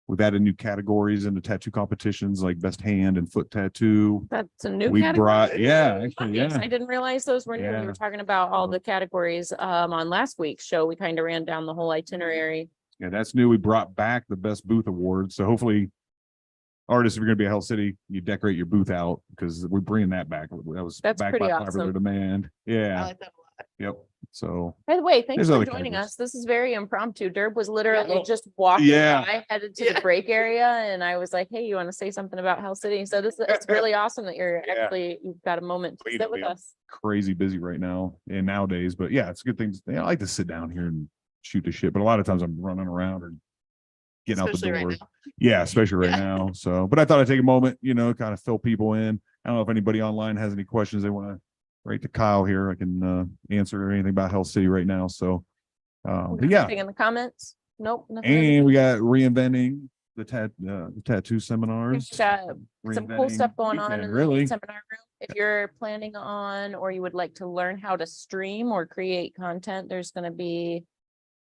We've added new categories into tattoo competitions like best hand and foot tattoo. That's a new We category. brought, yeah, actually, Yes, yeah. I didn't realize those were new. We Yeah. were talking about all the categories on last week's show. We kind of ran down the whole itinerary. Yeah, that's new. We brought back the best booth award. So hopefully artists, if you're gonna be at Hell City, you decorate your booth out because we're bringing that back. That was That's back pretty by popular awesome. demand. I Yeah, like that a lot. yep. So By the way, thanks There's for other joining categories. us. This is very impromptu. Durb was literally well, just walking Yeah. by, headed to Yeah. the break area, and I was like, "Hey, you want to say something about Hell City?" So it's really awesome that you're Yeah. actually you've got a moment to sit with Yeah. us. crazy busy right now and nowadays, but yeah, it's a good thing. I like to sit down here and shoot the shit, but a lot of times I'm running around or getting out the Especially right door. now. Yeah, especially right Yeah. now. So, but I thought I'd take a moment, kind of fill people in. I don't know if anybody online has any questions they want to write to Kyle here. I can answer anything about Hell City right now. So, but yeah, Anything in the comments? Nope. Nothing in the and we got reinventing the tattoo seminars. We've got some cool Reinventing stuff going on weekend, in really. the seminar room. If you're planning on, or you would like to learn how to stream or create content, there's going to be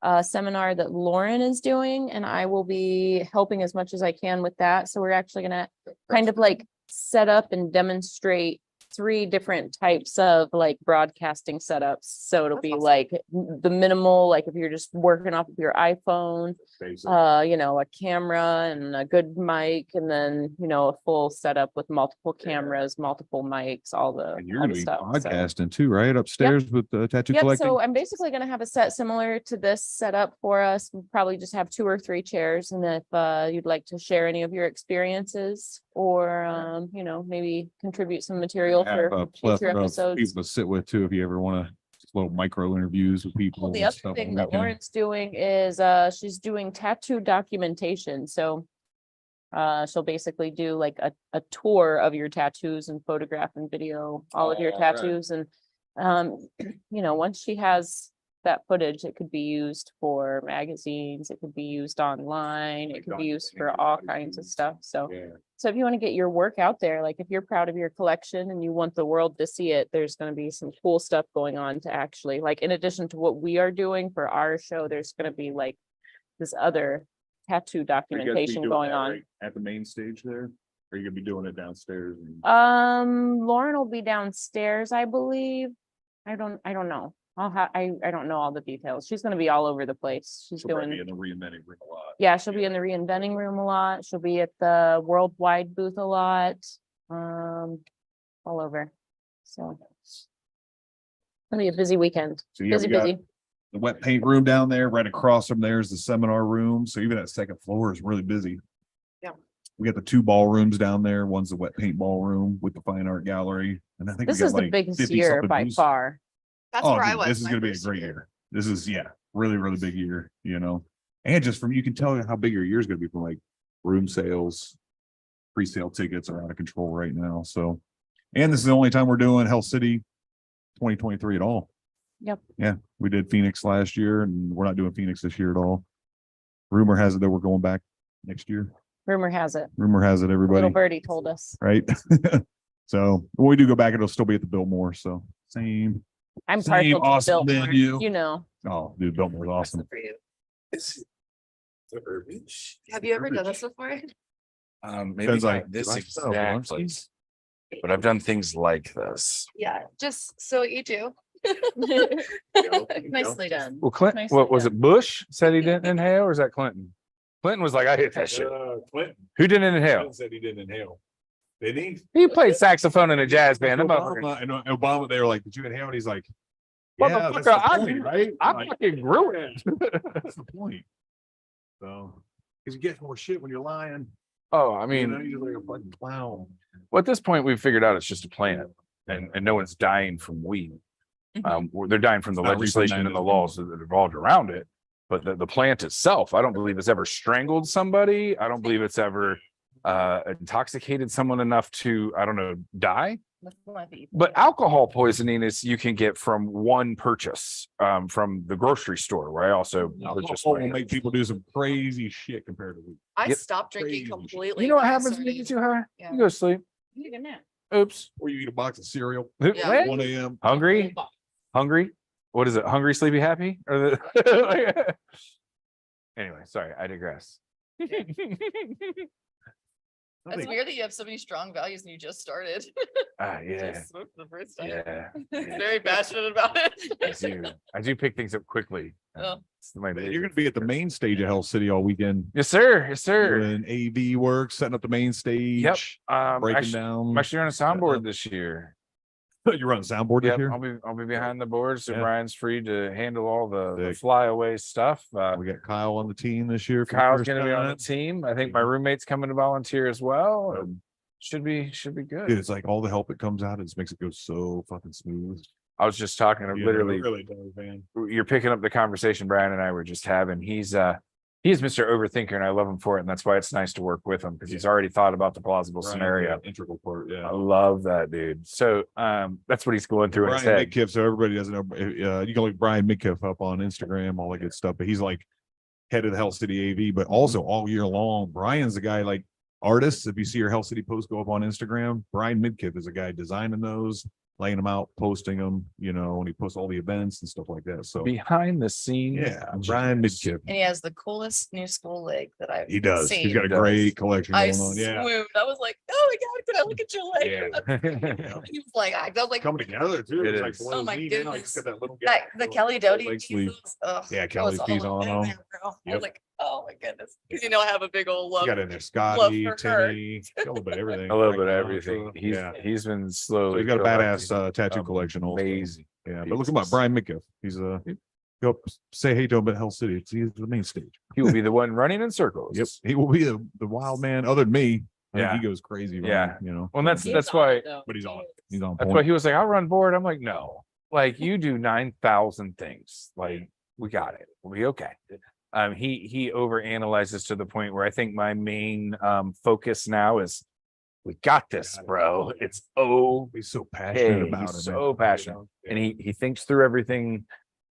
a seminar that Lauren is doing, and I will be helping as much as I can with that. So we're actually going to kind of like set up and demonstrate 3 different types of like broadcasting setups. So it'll That's be awesome. like the minimal, like if you're just working off of your iPhone, a camera and a good mic, and then, a full setup with multiple cameras, multiple mics, all the And you're all gonna the be stuff. So- podcasting too, right? Upstairs with the tattoo Yep, collecting. so I'm basically gonna have a set similar to this setup for us. We'll probably just have 2 or 3 chairs, and if you'd like to share any of your experiences or maybe contribute some material Have for a future plethora of episodes. people to sit with too, if you ever want to, just little micro interviews with people. Well, the and other stuff thing on that weekend. Lauren's doing is she's doing tattoo documentation. So she'll basically do like a tour of your tattoos and photograph and video all of your Oh, right. tattoos. And once she has that footage, it could be used for magazines, it could be used online, it could be used for all kinds of stuff. So Yeah. so if you want to get your work out there, like if you're proud of your collection and you want the world to see it, there's going to be some cool stuff going on to actually, like, in addition to what we are doing for our show, there's going to be like this other tattoo documentation going on. At the main stage there? Or are you gonna be doing it downstairs? Lauren will be downstairs, I believe. I don't know. I don't know all the details. She's going to be all over the place. She's She'll probably doing, be in the reinventing room a lot. yeah, she'll be in the reinventing room a lot. She'll be at the worldwide booth a lot. All over. So it's gonna be a busy weekend. So yeah, Busy, we got busy. the wet paint room down there, right across from there is the seminar room. So even that second floor is really busy. Yeah. We got the 2 ballrooms down there. One's the wet paint ballroom with the fine art gallery. And I think we This got is the like biggest 50 year something by booths. far. That's Oh, where I dude, was. this is my gonna be a first great year. This is, really, really big year, And just from, you can tell how big your year is gonna be from like room sales, Pre-sale tickets are out of control right now. So, and this is the only time we're doing Hell City 2023 at all. Yep. Yeah, we did Phoenix last year and we're not doing Phoenix this year at all. Rumor has it that we're going back next year. Rumor has it. Rumor has it, everybody. Little birdie told us. Right? So when we do go back, it'll still be at the Biltmore. So same. I'm Same partial to awesome Biltmore, venue. you know. Oh, dude, Biltmore's awesome. For you. The urban. Have you ever done this before? Maybe Depends, not like, this lifestyle, exactly, Blumskis. but I've done things like this. Yeah, just so what you do. Nicely done. Well, Clinton, Nicely what was done. it? Bush said he didn't inhale, or is that Clinton? Clinton was like, I hate that shit. Clinton Who didn't inhale? said he didn't inhale. Did he? He played saxophone in a jazz band. That motherfucker- Obama, and Obama, they were like, did you inhale? And he's like, yeah, that's Motherfucker, the I- point, right? I Like, fucking grew it. that's the point. So, because you get more shit when you're lying. Oh, I I mean, mean, you're like a fucking clown. well, at this point, we've figured out it's just a plant, and no one's dying from weed. They're dying from the Not legislation and the represented. laws that revolved around it. But the plant itself, I don't believe it's ever strangled somebody. I don't believe it's ever intoxicated someone enough to, I don't know, die. But alcohol poisoning is you can get from one purchase from the grocery store, where I also purchase Alcohol my- will make people do some crazy shit compared to weed. I Yep. stopped drinking Crazy. completely. You know what when I happens when you get too high? Yeah. You go to sleep. Oops. Or you eat a box of cereal Yeah. at 1 a.m. Hungry? Hungry? What is it? Hungry, sleepy, happy? Or the anyway, sorry, I digress. I It's think- weird that you have so many strong values and you just started. Yeah, Just smoked the first time. yeah. Very passionate about I it. do. I do pick things up quickly. Oh. It's my Man, you're gonna be at the main stage of Hell City all weekend. Yes, sir. Yes, sir. Doing AV work, setting up the main stage. Yep. Breaking Breaking down. I'm actually on a soundboard this year. You're running soundboard this Yep, year. I'll be behind the board, so Yeah. Brian's free to handle all the Sick. flyaway stuff. We got Kyle on the team this year. for the Kyle's first gonna be on the time. team. I think my roommate's coming to volunteer as well. And should be good. Dude, it's like all the help that comes out, it just makes it go so fucking smooth. I was just talking to You know, literally it really does, man. you're picking up the conversation Brian and I were just having. He's Mr. Overthinker, and I love him for it. And that's why it's nice to work with him, because he's already thought about the plausible Brian, scenario. yeah, integral part. I Yeah. love that dude. So that's what he's going through in his Brian head. Midkiff, so everybody doesn't know. You can look Brian Midkiff up on Instagram, all that good stuff. But he's like head of the Hell City AV, but also all year long. Brian's the guy, like artists. If you see your Hell City post go up on Instagram, Brian Midkiff is a guy designing those, laying them out, posting them, you know, and he posts all the events and stuff like that. So Behind the scenes. yeah, Brian Midkiff. And he has the coolest new school leg that I've He does. seen. He's got a He does. great collection I going on. Yeah. swooned. I was like, oh my God, can I look at your leg? Yeah. He was like, I was like, Coming together too. It It's like is. one of Oh those my neat, you know, goodness. it's got that little that, gap, the little Kelly Doty. leg sleeve. pieces, ugh, Yeah, it Kelly's was piece all on in them. there, bro. I Yep. was like, oh my goodness. Cause you know, I have a big old You love. got in there Scotty, for her. Timmy, a little bit of everything. A little bit of Frank everything. Sinatra. He's been So slowly. he's got a badass collecting tattoo collection also. Amazing. Yeah, but look him up, Brian Midkiff. He's go say hey to him at Hell City. He's the main stage. He will be the one running in circles. Yep, he will be the wild man. Other than me, I think Yeah. he goes crazy. Yeah. running, you know. Well, that's He's that's on why it, though. But he's on. He's on that's why point. he was like, I'll run board. I'm like, no, like you do 9,000 things. Like we got it. We'll be okay. He over analyzes to the point where I think my main focus now is we got this, Got it. bro. It's okay. He's so passionate about He's it. so man. passionate. Yeah. And he thinks through everything.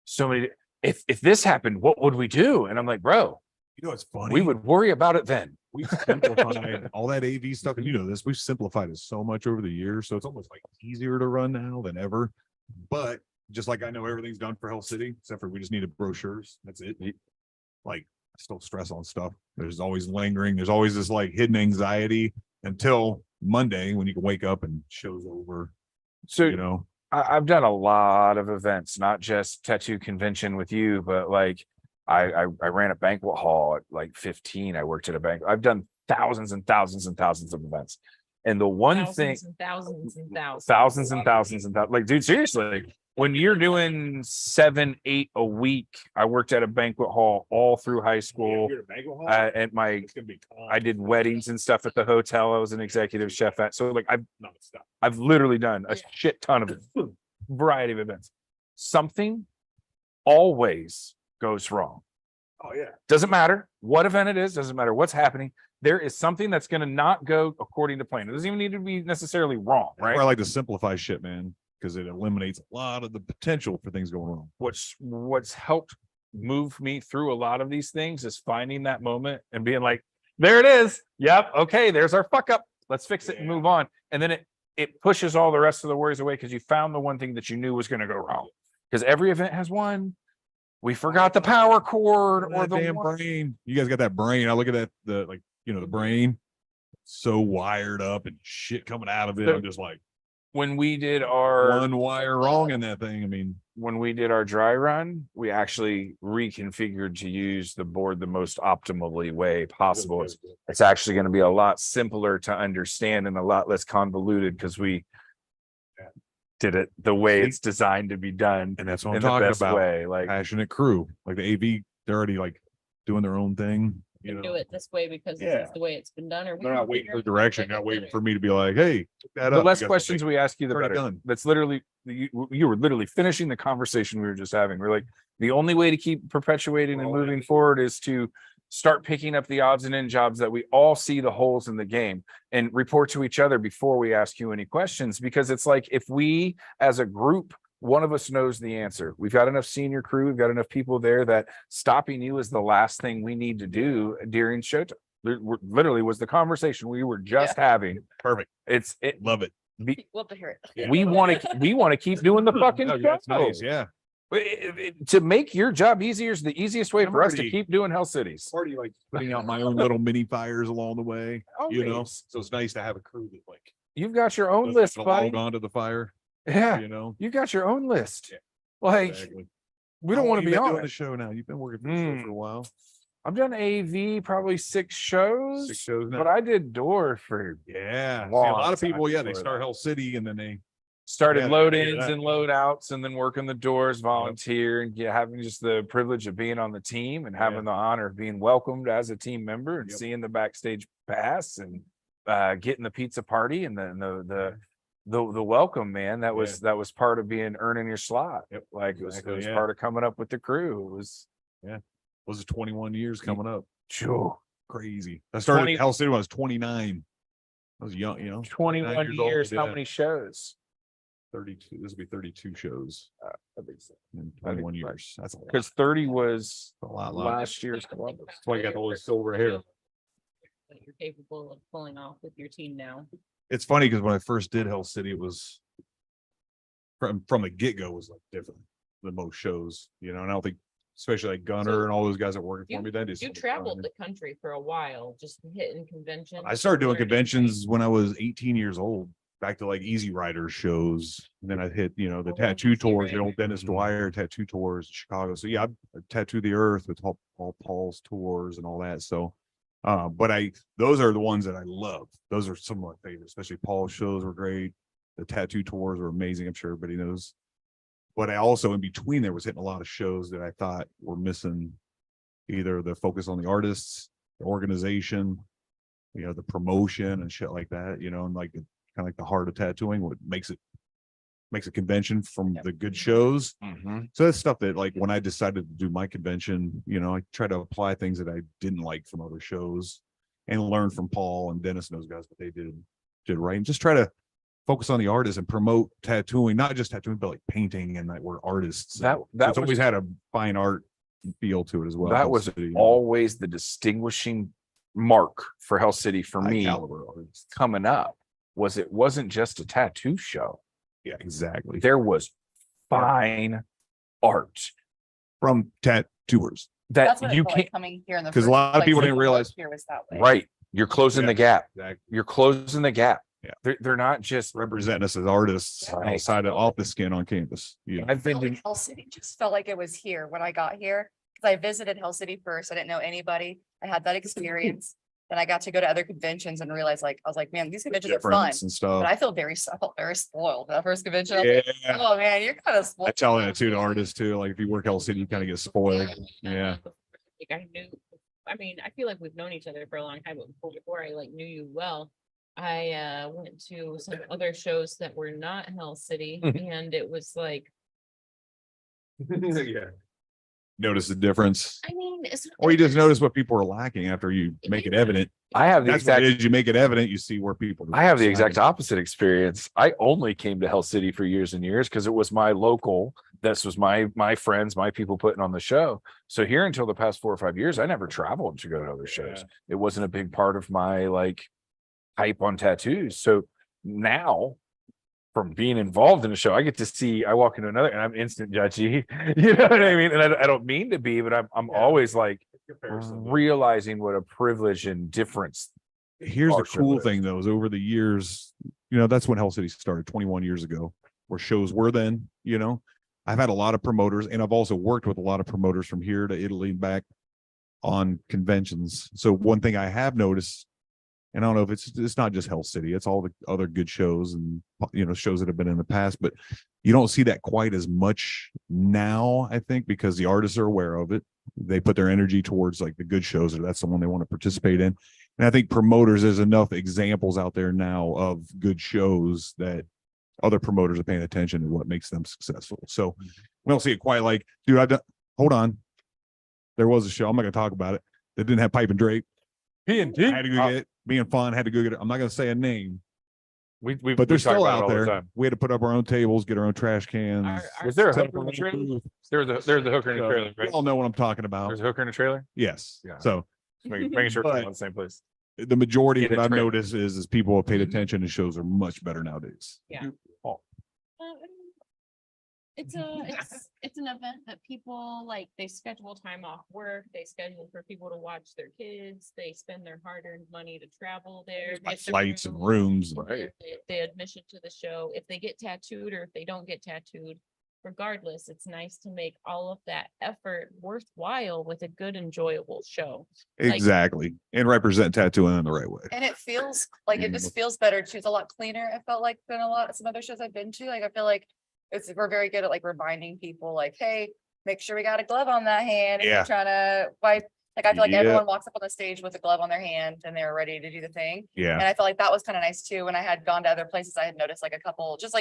So many. If this happened, what would we do? And I'm like, bro, You know, it's funny. we would worry about it then. We've simplified all that AV stuff, and you know this. We've simplified it so much over the years, so it's almost like easier to run now than ever. But just like I know everything's done for Hell City, except for we just needed brochures. That's it. Like I still stress on stuff. There's always lingering. There's always this like hidden anxiety until Monday when you can wake up and show's over. So You know, I've done a lot of events, not just tattoo convention with you, but like I ran a banquet hall at like 15. I worked at a bank. I've done thousands and thousands and thousands of events. And the one thing, Thousands and thousands. thousands and thousands and thousands, like, dude, seriously, when you're doing 7, 8 a week, I worked at a banquet hall all through high school. At my, I did weddings and stuff at the hotel. I was an executive chef at. So like I've literally done a shit ton of variety of events. Something always goes wrong. Oh, yeah. Doesn't matter what event it is, doesn't matter what's happening. There is something that's gonna not go according to plan. It doesn't even need to be necessarily wrong, Right. I right? like to simplify shit, man, because it eliminates a lot of the potential for things going wrong. What's helped move me through a lot of these things is finding that moment and being like, there it is. Yep. Okay. There's our fuck up. Let's fix it and move on. And then it pushes all the rest of the worries away because you found the one thing that you knew was going to go wrong. Because every event has one. We forgot the power cord or That the damn one. brain. You guys got that brain. I look at that, the brain so wired up and shit coming out of it. I'm just like, When we did our one wire wrong in that thing. I mean, when we did our dry run, we actually reconfigured to use the board the most optimally way possible. It's actually going to be a lot simpler to understand and a lot less convoluted because we did it the way it's designed to be done and that's what I'm in the talking best about. way. Like, Passionate crew, like the AV, they're already like doing their own thing. You Do know, it this way because this Yeah. is the way it's been done, or. we they're can not waiting figure for out direction, something not waiting better. for me to be like, hey, pick that the up. less You guys questions will we ask you, the already better. done. That's literally you were literally finishing the conversation we were just having. We're like, the only way to keep perpetuating and moving forward is to start picking up the odds and end jobs that we all see the holes in the game and report to each other before we ask you any questions. Because it's like, if we as a group, one of us knows the answer. We've got enough senior crew, we've got enough people there that stopping you is the last thing we need to do during showtime. Literally was the conversation we were just having. Perfect. It Love it. Love to hear it. we want to keep doing the fucking No, show. that's nice. Yeah. To make your job easier is the easiest way I'm for us to already- keep doing Hell Cities. Already like putting out my own little mini fires along the way, you know, Always. so it's nice to have a crew that like You've got your own doesn't list, have to buddy. log on to the fire, Yeah, you know. you got your own list. Yeah, Like, Exactly. we don't How want long to you be been on doing the it. show now. You've been working for the show for a Mm. while. I've done AV probably 6 shows, 6 shows now. but I did door for Yeah. See, a long lot of people, time yeah, they before start that. Hell City and then they started Yeah, load I hear ins that. and load outs and then working the doors, volunteer and having just the privilege of being on the team and having the honor of being welcomed as a team member and Yep. seeing the backstage pass and getting the pizza party and then the welcome, man. That was part of being earning your slot. Yep, Like it exactly, was yeah. part of coming up with the crew. It was it 21 years coming up. sure Crazy. I started 20 at Hell City when I was 29. I was young, 21 years old, years. How yeah. many shows? 32. This will be 32 shows I think so. in 21 years. That's a lot. Because 30 was A lot. last year's Columbus. That's why you got all this silver hair. What you're capable of pulling off with your team now. It's funny because when I first did Hell City, it was from the get-go was like different than most shows, you know, and I don't think, especially like Gunner So and all those guys that working for you- me, that is. You traveled the country for a while, just hitting conventions. I started doing learning conventions when I was 18 years old, back to like Easy Rider shows. And then I hit, the Oh, tattoo Easy tours, the Rider. old Dennis Dwyer tattoo tours in Chicago. So yeah, I tattooed the earth with all Paul's tours and all that. So, but those are the ones that I love. Those are some of my favorites, especially Paul's shows were great. The tattoo tours were amazing. I'm sure everybody knows. But I also, in between there, was hitting a lot of shows that I thought were missing either the focus on the artists, the organization, the promotion and shit like that, and like kind of like the heart of tattooing, what makes a convention from the good shows. So that's stuff that like when I decided to do my convention, I try to apply things that I didn't like from other shows and learn from Paul and Dennis and those guys what they did right, and just try to focus on the artists and promote tattooing, not just tattooing, but like painting and that we're artists. That It's always had a fine art feel to it as well. that Hell was City, always the distinguishing mark for Hell City for high me caliber artists. coming up. It wasn't just a tattoo show. Yeah, exactly. There was fine art From tattooers. that That's what it you felt can't. like coming here in the 'Cause a first lot of place, people like, didn't the realize- look here was that way. Right, you're closing Yeah. the gap. Exactly. You're closing the gap. Yeah. They're not just. Representing us as artists Right. outside of off the skin on campus. Yeah. I've been Felt like to Hell City just felt like it was here when I got here, because I visited Hell City first. I didn't know anybody. I had that experience. Then I got to go to other conventions and realize I was like, man, these conventions are fun. Difference and But stuff. I feel very spoiled. That first convention, I was like, Yeah. oh man, you're kind of spoiled. I tell that too to artists too. Like if you work Hell City, you kind of get spoiled. Yeah. Like I feel like we've known each other for a long time, but before I like knew you well, I went to some other shows that were not Hell City, and it was like Yeah. notice the difference, I mean, it's. or you just notice what people are lacking after you make it evident. I have the That's what exact it is. You make it evident, you see where people. I have the exact opposite experience. I only came to Hell City for years and years because it was my local. This was my friends, my people putting on the show. So here until the past 4 or 5 years, I never traveled to go to other shows. Yeah. It wasn't a big part of my like hype on tattoos. So now, from being involved in a show, I get to see. I walk into another, and I'm instant judgy. You know what I mean? And I don't mean to be, but I'm always like realizing what a privilege and difference. Here's the our show cool is. thing though, is over the years, that's when Hell City started 21 years ago, where shows were then, I've had a lot of promoters, and I've also worked with a lot of promoters from here to Italy and back on conventions. So one thing I have noticed, and I don't know if it's not just Hell City, it's all the other good shows and shows that have been in the past, but you don't see that quite as much now, I think, because the artists are aware of it. They put their energy towards like the good shows, or that's the one they want to participate in. And I think promoters, there's enough examples out there now of good shows that other promoters are paying attention to what makes them successful. So we don't see it quite like, dude, hold on. There was a show, I'm not going to talk about it, that didn't have pipe and drape. P&D. I had to go get it, being fun, had to go get it. I'm not going to say a name, We but they're we talk still about it out all the there. time. We had to put up our own tables, get our own trash cans. Was there a set up hooker our in the own trailer? booth. There's a hooker in the So, trailer, you right? all know what I'm talking about. There's a hooker in the trailer. Yes. Yeah. So Just making sure we're But- in the same place. the majority of In a what I've trailer. noticed is people have paid attention, and shows are much better nowadays. It's an event that people like, they schedule time off work, they schedule for people to watch their kids, they spend their hard-earned money to travel there. Like get the flights and room, rooms. the admission to the show, if they get tattooed or if they don't get tattooed. Regardless, it's nice to make all of that effort worthwhile with a good, enjoyable show. Like- Exactly. And represent tattooing in the right way. And it feels like, it just feels better too. It's a lot cleaner. I felt like than some other shows I've been to. Like, I feel like we're very good at like reminding people like, hey, make sure we got a glove on that hand. If Yeah. you're trying to wipe, like, I feel like Yeah. everyone walks up on the stage with a glove on their hand and they're ready to do the thing. Yeah. And I felt like that was kind of nice too. When I had gone to other places, I had noticed like a couple, just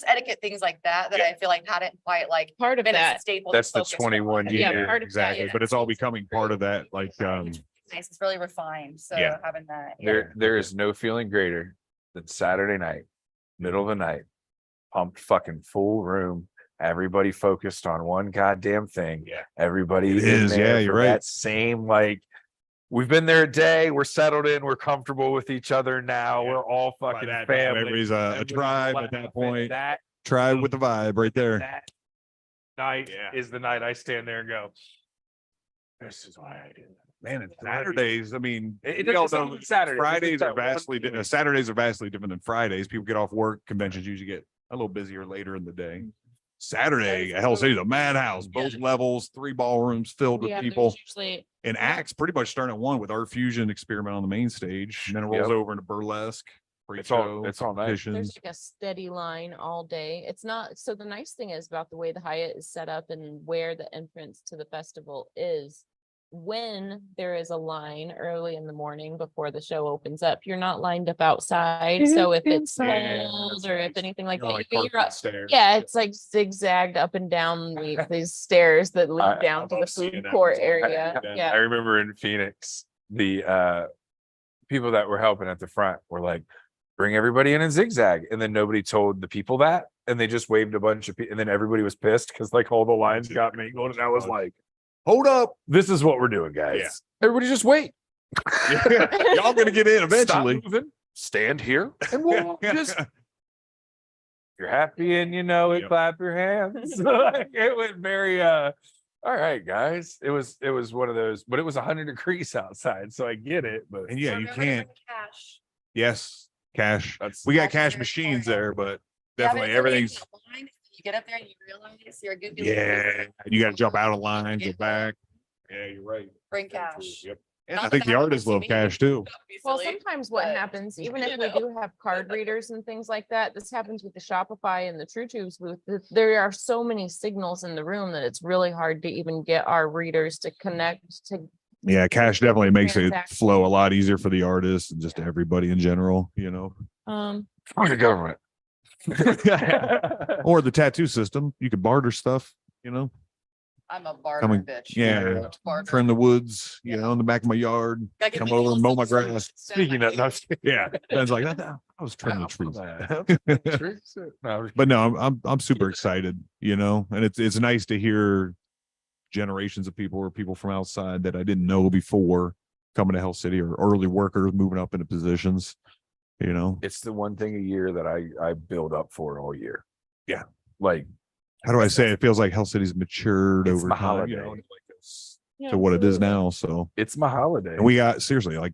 etiquette things like that, I feel like hadn't quite like Part of been a that, staple. That's the focused on. 21 Yeah, year. part of that, Exactly. yeah. But it's all becoming part of that, like, Nice. It's really refined. So Yeah. having that. There is no feeling greater than Saturday night, middle of the night, pumped fucking full room. Everybody focused on one goddamn thing. Yeah. Everybody It in is, there yeah, you're for right. that same, like, we've been there a day, we're settled in, we're comfortable with each other now, Yeah. we're all By fucking that time, family. everybody's a Everybody's tribe at laughing. that point. That Tribe with the vibe right there. that night Yeah. is the night I stand there and go, this is why I did that. Man, and Saturdays, I mean, It we all doesn't know sound Saturday. Fridays are It's that one vastly thing. different. Saturdays are vastly different than Fridays. People get off work. Conventions usually get a little busier later in the day. Saturday, Hell City's a madhouse, both levels, 3 ballrooms filled with yeah, there's people. usually, And acts pretty much starting at 1 with Art Fusion experiment on the main stage. And then it rolls Yep. over into burlesque. It's all night. competitions. there's like a steady line all day. It's not, so the nice thing is about the way the Hyatt is set up and where the entrance to the festival is. When there is a line early in the morning before the show opens up, you're not lined up outside. So if it's Yeah, cold that's or if nice. anything like You know, that, like you're carpet stairs. yeah, it's like zigzagged up and down these stairs that lead I- down I've to the always seen food that court before. area. Yeah. I Yeah. remember in Phoenix, the people that were helping at the front were like, bring everybody in zigzag. And then nobody told the people that. And they just waved a bunch of people. And then everybody was pissed because like all the lines got mingled. And I was like, hold up. This is what we're doing, guys. Yeah. Everybody just wait. Y'all gonna get in eventually. Stop moving, stand here and we'll just, if you're happy and you know it, Yep. clap your hands. Like, it went very, all right, guys. It was one of those, but it was 100 degrees outside. So I get it, but And yeah, you Remember to bring can't. Cash. Yes, cash. that's, We got Cash is cash very machines important. there, but Yeah, but definitely it's like everything's. in line, You get up there and you realize you're a goofy. Yeah, you got to jump out of line, go back. Yeah, you're right. Bring cash. Yep. And I Not think that the that artists happens to love me. cash too. Well, Silly, sometimes what but, happens, even you if we know. do have card readers and things like that, this happens with the Shopify and the True Tubes booth. There are so many signals in the room that it's really hard to even get our readers to connect to. Yeah, cash definitely makes it Transaction. flow a lot easier for the artists and just everybody in general, for the government. Or the tattoo system. You could barter stuff, I'm a barter Coming- bitch. yeah, Barter. trim the woods, you know, in the back of my yard, Gotta get come the over and mow my nails. grass. Speaking of, no, Yeah, Ben's like, I was trimming the trees. trees. No, But no, I'm super excited, you know, and it's nice to hear generations of people or people from outside that I didn't know before coming to Hell City, or early workers moving up into positions, you know. it's the one thing a year that I build up for all year. Yeah. Like How do I say it? It feels like Hell City's matured it's over my time, you holiday. know, to what it is now. So, It's my holiday. and we got seriously like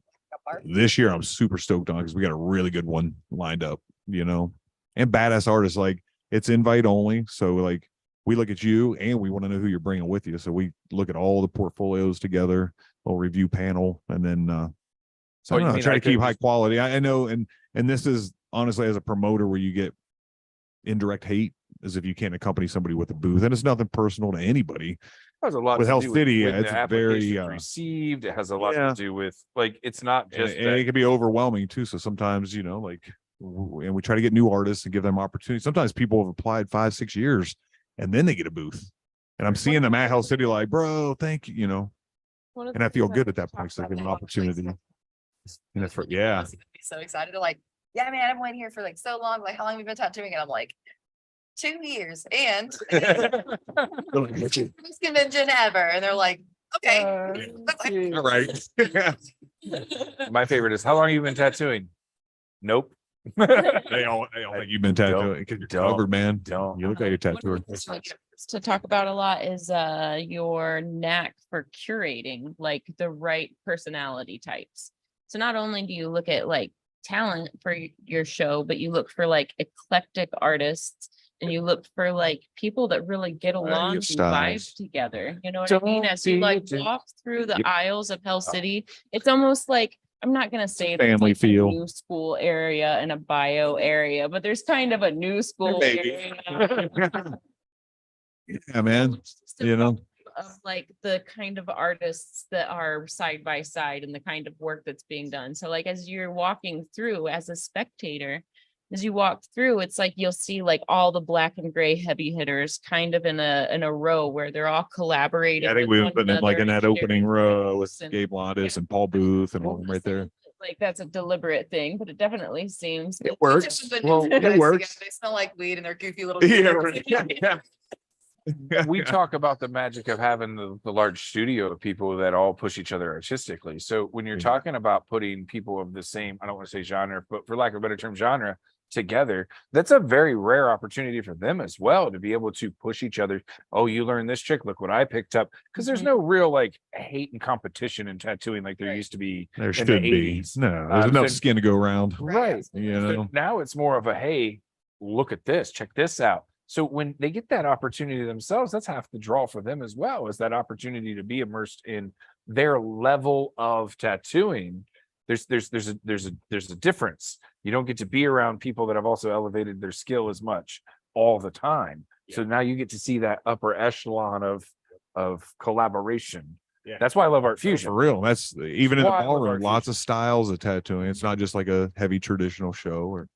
this year, I'm super stoked on because we got a really good one lined up, you know, and badass artists. Like it's invite only. So like we look at you and we want to know who you're bringing with you. So we look at all the portfolios together, little review panel, and then so Oh, I you don't know, mean try I to keep could high just- quality. I know, and this is honestly as a promoter where you get indirect hate as if you can't accompany somebody with a booth, and it's nothing personal to anybody. has a lot with to Hell do City, when it's the very, application's received. It has a lot yeah. to do with like it's not And, just and it that, can be overwhelming too. So sometimes, you know, like, and we try to get new artists and give them opportunities. Sometimes people have applied 5-6 years and then they get a booth. And I'm seeing them at Hell City, like, bro, thank you, you know. One of And the I feel things good we at that talked point. So I about give an with opportunity. And that's for, yeah. Be so excited. They're like, yeah, man, I've been waiting here for like so long. Like, how long have you been tattooing? And I'm like, 2 years. And most convention ever. And they're like, okay. All right. my favorite is how long have you been tattooing? Nope. They all think you've been tattooing because you're Don't. covered, man. Don't. You look like you're One of the tattooing. things like to talk about a lot is your knack for curating like the right personality types. So not only do you look at like talent for your show, but you look for like eclectic artists and you look for like people that really get along and vibe styles. together. You know what I mean? Don't As you like be- walk through the Yep. aisles of Hell City, it's almost like I'm not gonna say there's, Family like, a feel. new school area and a bio area, but there's kind of a new school Maybe. area. Yeah, man. Just a You know, of like the kind of artists that are side by side and the kind of work that's being done. So like as you're walking through as a spectator, as you walk through, it's like you'll see like all the black and gray heavy hitters kind of in a row where they're all collaborating. I think with we've one been in like in another that and opening sharing row with jokes and- Gabe Londis and Paul Booth and all them right there. Like that's a deliberate thing, but it definitely seems. It It's works. just the Well, new guys it together. works. They smell like weed and they're goofy little. Yeah, kids. right. we talk about the magic of having the large studio of people that all push each other artistically. So when you're Yeah. talking about putting people of the same, I don't want to say genre, but for lack of a better term, genre together, that's a very rare opportunity for them as well to be able to push each other. Oh, you learned this trick. Look what I picked up. Because there's Mhm. no real like hate and competition in tattooing like there Right. used to be. There in should the be. 80s. No, there's enough so- skin to go around. Right. You So know, now it's more of a hey, look at this, check this out. So when they get that opportunity themselves, that's half the draw for them as well, is that opportunity to be immersed in their level of tattooing. There's a difference. You don't get to be around people that have also elevated their skill as much all the time. So now you get to see that upper echelon of collaboration. Yeah. That's why I love Art for Fusion. real. That's even in the Why I love ballroom, art lots fusion. of styles of tattooing. It's not just like a heavy traditional show, or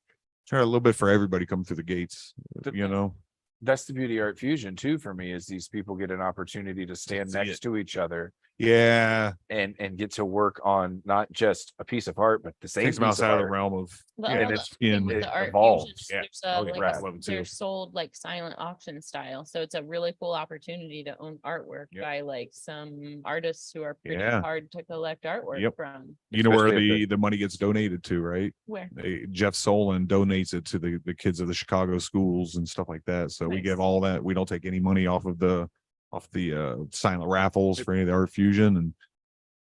try a little bit for everybody coming through the gates, The- you know. That's the beauty of Art Fusion too for me, is these people get an opportunity to stand see next it. to each other Yeah. and get to work on not just a piece of art, but the same Takes them piece of outside of the art. realm of The and other it's thing in with it the art evolves. fusions, Yeah. there's Oh, yeah. like Right. a- Love it too. they're sold like silent auction style. So it's a really cool opportunity to own artwork Yep. by like some artists who are pretty Yeah. hard to collect artwork Yep. from. you know where Especially if the money gets donated to, right? Where? Jeff Solon donates it to the kids of the Chicago schools and stuff like that. So we give Nice. all that. We don't take any money off the silent raffles for any of the Art Fusion, and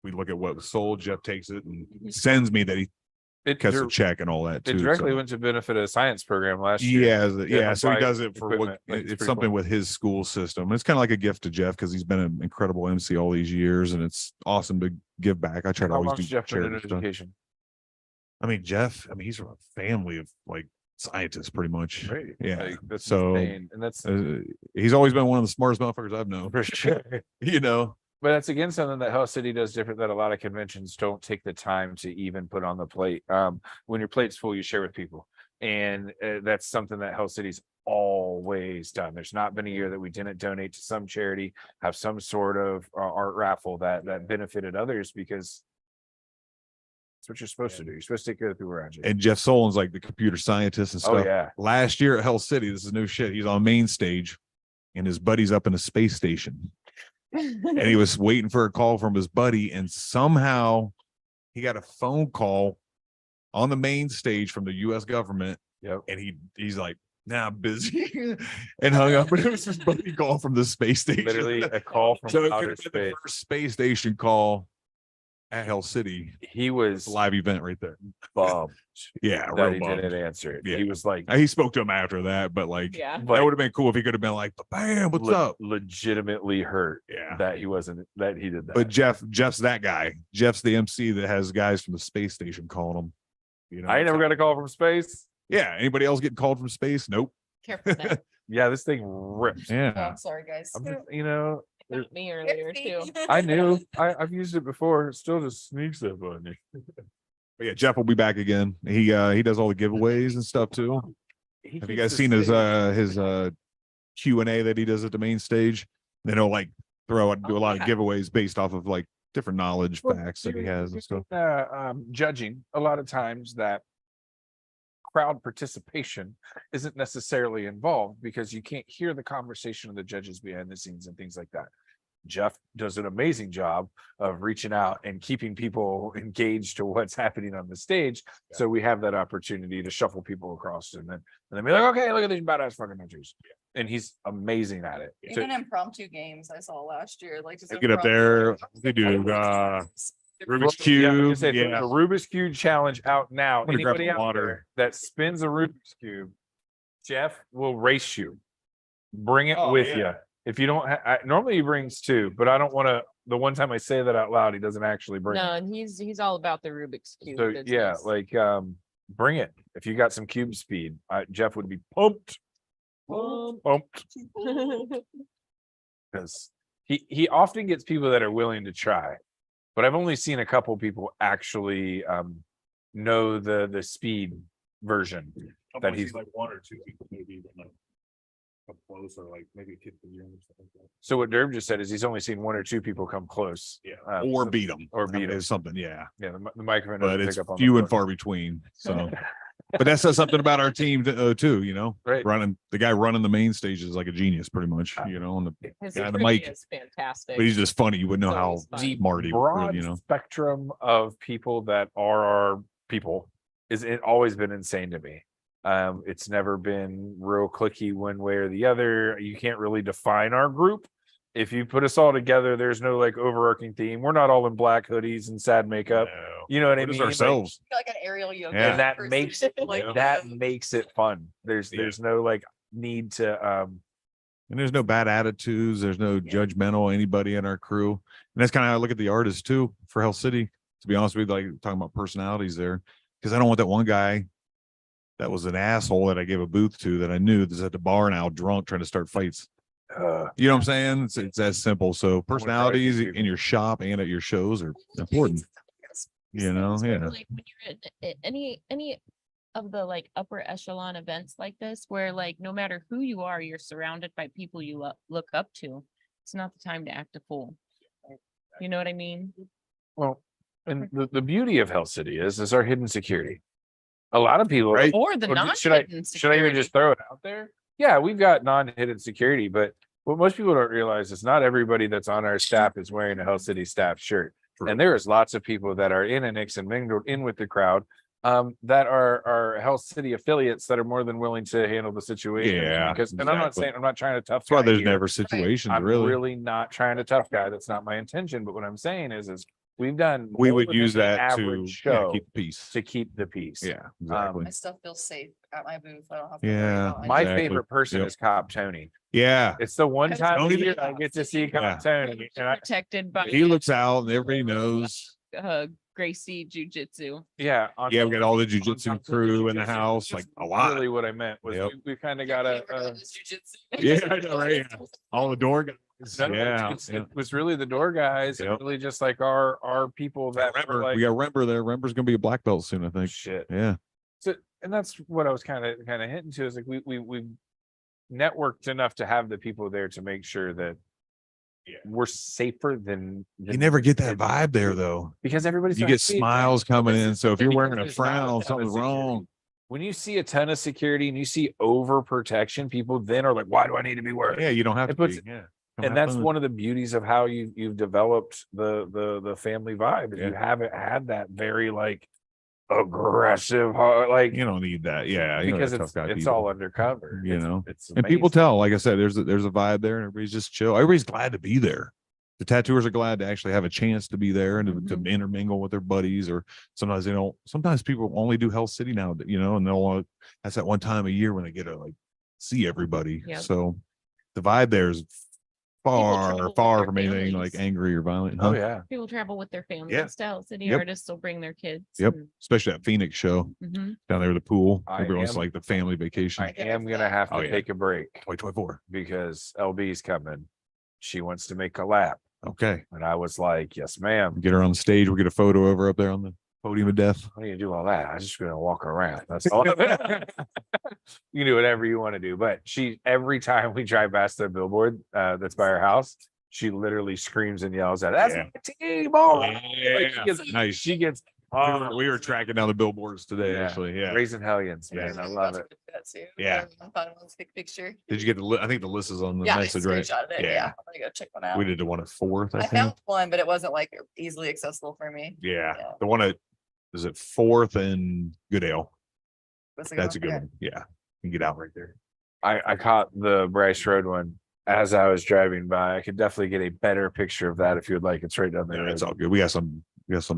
we look at what was sold. Jeff takes it and sends me that he It, cuts a dir- check and all that it too. directly so. went to benefit a science program last year. Yeah, Yeah, yeah. So he buy does it for what equipment, like, it's it's pretty something cool. with his school system. It's kind of like a gift to Jeff because he's been an incredible MC all these years, and it's awesome to give back. I try to How always long's do Jeff been in charity stuff. education? I mean, Jeff. I mean, he's from a family of like scientists, pretty much. Right. Yeah. Like, that's So, insane. And that's He's always been one of the smartest motherfuckers I've known. for sure. You know. But that's again something that Hell City does different, that a lot of conventions don't take the time to even put on the plate. When your plate's full, you share with people, and that's something that Hell City's always done. There's not been a year that we didn't donate to some charity, have some sort of art raffle that benefited others, because that's what you're supposed to do. You're supposed to take care of the people around you. And Jeff Solon's like the computer scientist and Oh stuff. yeah. Last year at Hell City, this is no shit. He's on main stage and his buddy's up in a space station. And he was waiting for a call from his buddy, and somehow he got a phone call on the main stage from the US government. Yep. And he's like, nah, I'm busy, and hung up. But it was his buddy call from the space station. Literally a call from So it could outer have been the space. first space station call at Hell City. He was It's a live event right there. bummed Yeah, that real he bummed. didn't answer it. Yeah. He was like, He spoke to him after that, but like, Yeah. but that would have been cool if he could have been like, bam, what's up? legitimately hurt Yeah. that he wasn't, that he did that. But Jeff's that guy. Jeff's the MC that has guys from the space station calling him. You know, I ain't never got a call from space. Yeah. Anybody else getting called from space? Nope. Careful now. Yeah, this thing rips. Oh, Yeah. I'm sorry, guys. I'm just, you know, Got me earlier too. I knew I've used it before. It still just sneaks up on you. But yeah, Jeff will be back again. He does all the giveaways and stuff too. Have you guys seen his Q&A that he does at the main stage? Then he'll like do a lot of giveaways based off of like different knowledge facts that he has and stuff. Judging a lot of times that crowd participation isn't necessarily involved, because you can't hear the conversation of the judges behind the scenes and things like that. Jeff does an amazing job of reaching out and keeping people engaged to what's happening on the stage. Yeah. So we have that opportunity to shuffle people across and then be like, okay, look at these badass fucking tattoos. And he's amazing at it. So- Even impromptu games I saw last year, like just They get up there, they do Rubik's Yeah, I was gonna Cube. say, Yeah. there's a Rubik's Cube challenge out now. I'm gonna grab Anybody some out water. there that spins a Rubik's Cube, Jeff will race you. Bring it Oh, with yeah. you. If you don't, normally he brings two, but I don't want to. The one time I say that out loud, he doesn't actually bring No, it. and he's all about the Rubik's Cube. So yeah, business. like bring it. If you got some cube speed, Jeff would be pumped. Pumped. Because he often gets people that are willing to try, but I've only seen a couple people actually know the speed version. That he's like one or two people maybe even like up close, or like maybe kick the room or something like that. So what Durb just said is he's only seen one or two people come close. Yeah. Or beat them. or beat 'em. Something, yeah. Yeah, the microphone But doesn't it's pick up on few the and phone. far between. So but that says something about our team too, you know. Right. The guy running the main stage is like a genius pretty much, you know, on the His Yeah, the trivia mic. is fantastic. but he's just funny. You wouldn't know It's how always fun. smart he Broad would, you know. spectrum of people that are our people is it always been insane to me. It's never been real clicky one way or the other. You can't really define our group. If you put us all together, there's no like overarching theme. We're not all in black hoodies and sad makeup. No. You know what I We're just mean? Like, ourselves. like an aerial yoga. Yeah. and that person. makes it Like, that makes it fun. There's Yeah. no like need to And there's no bad attitudes. There's no judgmental anybody in our crew. And that's kind of how I look at the artists too for Hell City. To be honest with you, like talking about personalities there, because I don't want that one guy that was an asshole that I gave a booth to that I knew that's at the bar now drunk trying to start fights. You know what I'm saying? It's that simple. So personalities people. in your shop and at your shows are important. You know, yeah. Like when you're at any of the like upper echelon events like this, where like no matter who you are, you're surrounded by people you look up to. It's not the time to act a fool. You know what I mean? well, and the beauty of Hell City is our hidden security. A lot of people Right. Or the Or non should I even just throw it out there? Yeah, we've got non-hidden security, but what most people don't realize is not everybody that's on our staff is wearing a Hell City staff shirt. True. And there is lots of people that are in Annex and mingled in with the crowd that are Hell City affiliates that are more than willing to handle the situation. Yeah, Because and I'm not exactly. saying I'm not trying to tough That's why guy there's here. never situations I'm really. really not trying to tough guy. That's not my intention. But what I'm saying is we've done We more would than use the that to average show keep the peace. to keep the peace. Yeah, exactly. I still feel safe at my booth. I don't have to Yeah. worry about My Exactly. favorite person Yep. is Cop Tony. Yeah. It's the one Because time a Tony year the I get to see Cop Yeah. Tony. And I, protected by He looks out and everybody knows. Gracie Jujitsu. yeah. Yeah, we got all the jujitsu top of the crew in the jujitsu. house, That's like a lot. Really what I meant was Yep. we kind of got a, Yeah, I know, right? Yeah. All the door guys. Yeah. it was really the door guys and Yep. really just like our people that were Remember, like, we got Rember there. Rember's gonna be a black belt soon, I think. shit. Yeah. So, and that's what I was kind of hinting to is like we networked enough to have the people there to make sure that we're safer than You never get that vibe there though. because everybody's You trying get to be- smiles coming This in. is So if the you're thing, wearing because a there's not frown, ton of something's security. wrong. When you see a ton of security and you see overprotection, people then are like, why do I need to be worried? Yeah, you don't have It to puts- be. Yeah. And that's one of the beauties of how you've developed the family vibe. Is Yeah. You haven't had that very like aggressive, like You don't need that. Yeah. you know because that tough guy it's people, all undercover. you know. it's And people amazing. tell, like I said, there's a vibe there and everybody's just chill. Everybody's glad to be there. The tattooers are glad to actually have a chance to be there and to intermingle with their buddies, or sometimes they don't. Sometimes people only do Hell City now, you know, and they'll want, that's that one time a year when they get to like see everybody. Yep. So the vibe there is travel with far their from anything like families. angry or violent. Oh huh? yeah. People travel with their families. Yeah. Style City Yep. artists will bring their kids. Yep. Especially that Phoenix show Mhm. down there with the pool. I Everyone's am- like the family vacation. I am gonna have to Oh, yeah. take a break 2024. because LB's coming. She wants to make a lap. Okay. And I was like, yes, ma'am. Get her on the stage. We'll get a photo of her up there on the podium of death. How do you do all that? I'm just gonna walk around. That's all. You can do whatever you want to do. But she every time we drive past the billboard that's by her house, she literally screams and yells at that's Yeah. my team. Oh, like, Yeah. nice. She gets We were tracking down the billboards today, Yeah. actually. Yeah. raising hellions, Yeah. man. I love it. That too. Yeah. I thought it was a big picture. Did you get I think the list is on the Yeah, I message, right? screenshotted it. Yeah. Yeah, I'm gonna go check one out. We did the one at 4th, I I think. found one, but it wasn't like easily accessible for me. Yeah. Yeah. The one at, is it 4th and Goodale? That's That's a good Okay. one. Yeah. You can get out right there. I caught the Bryce Road one as I was driving by. I could definitely get a better picture of that if you would like. It's right down there. Yeah, it's all good. We got some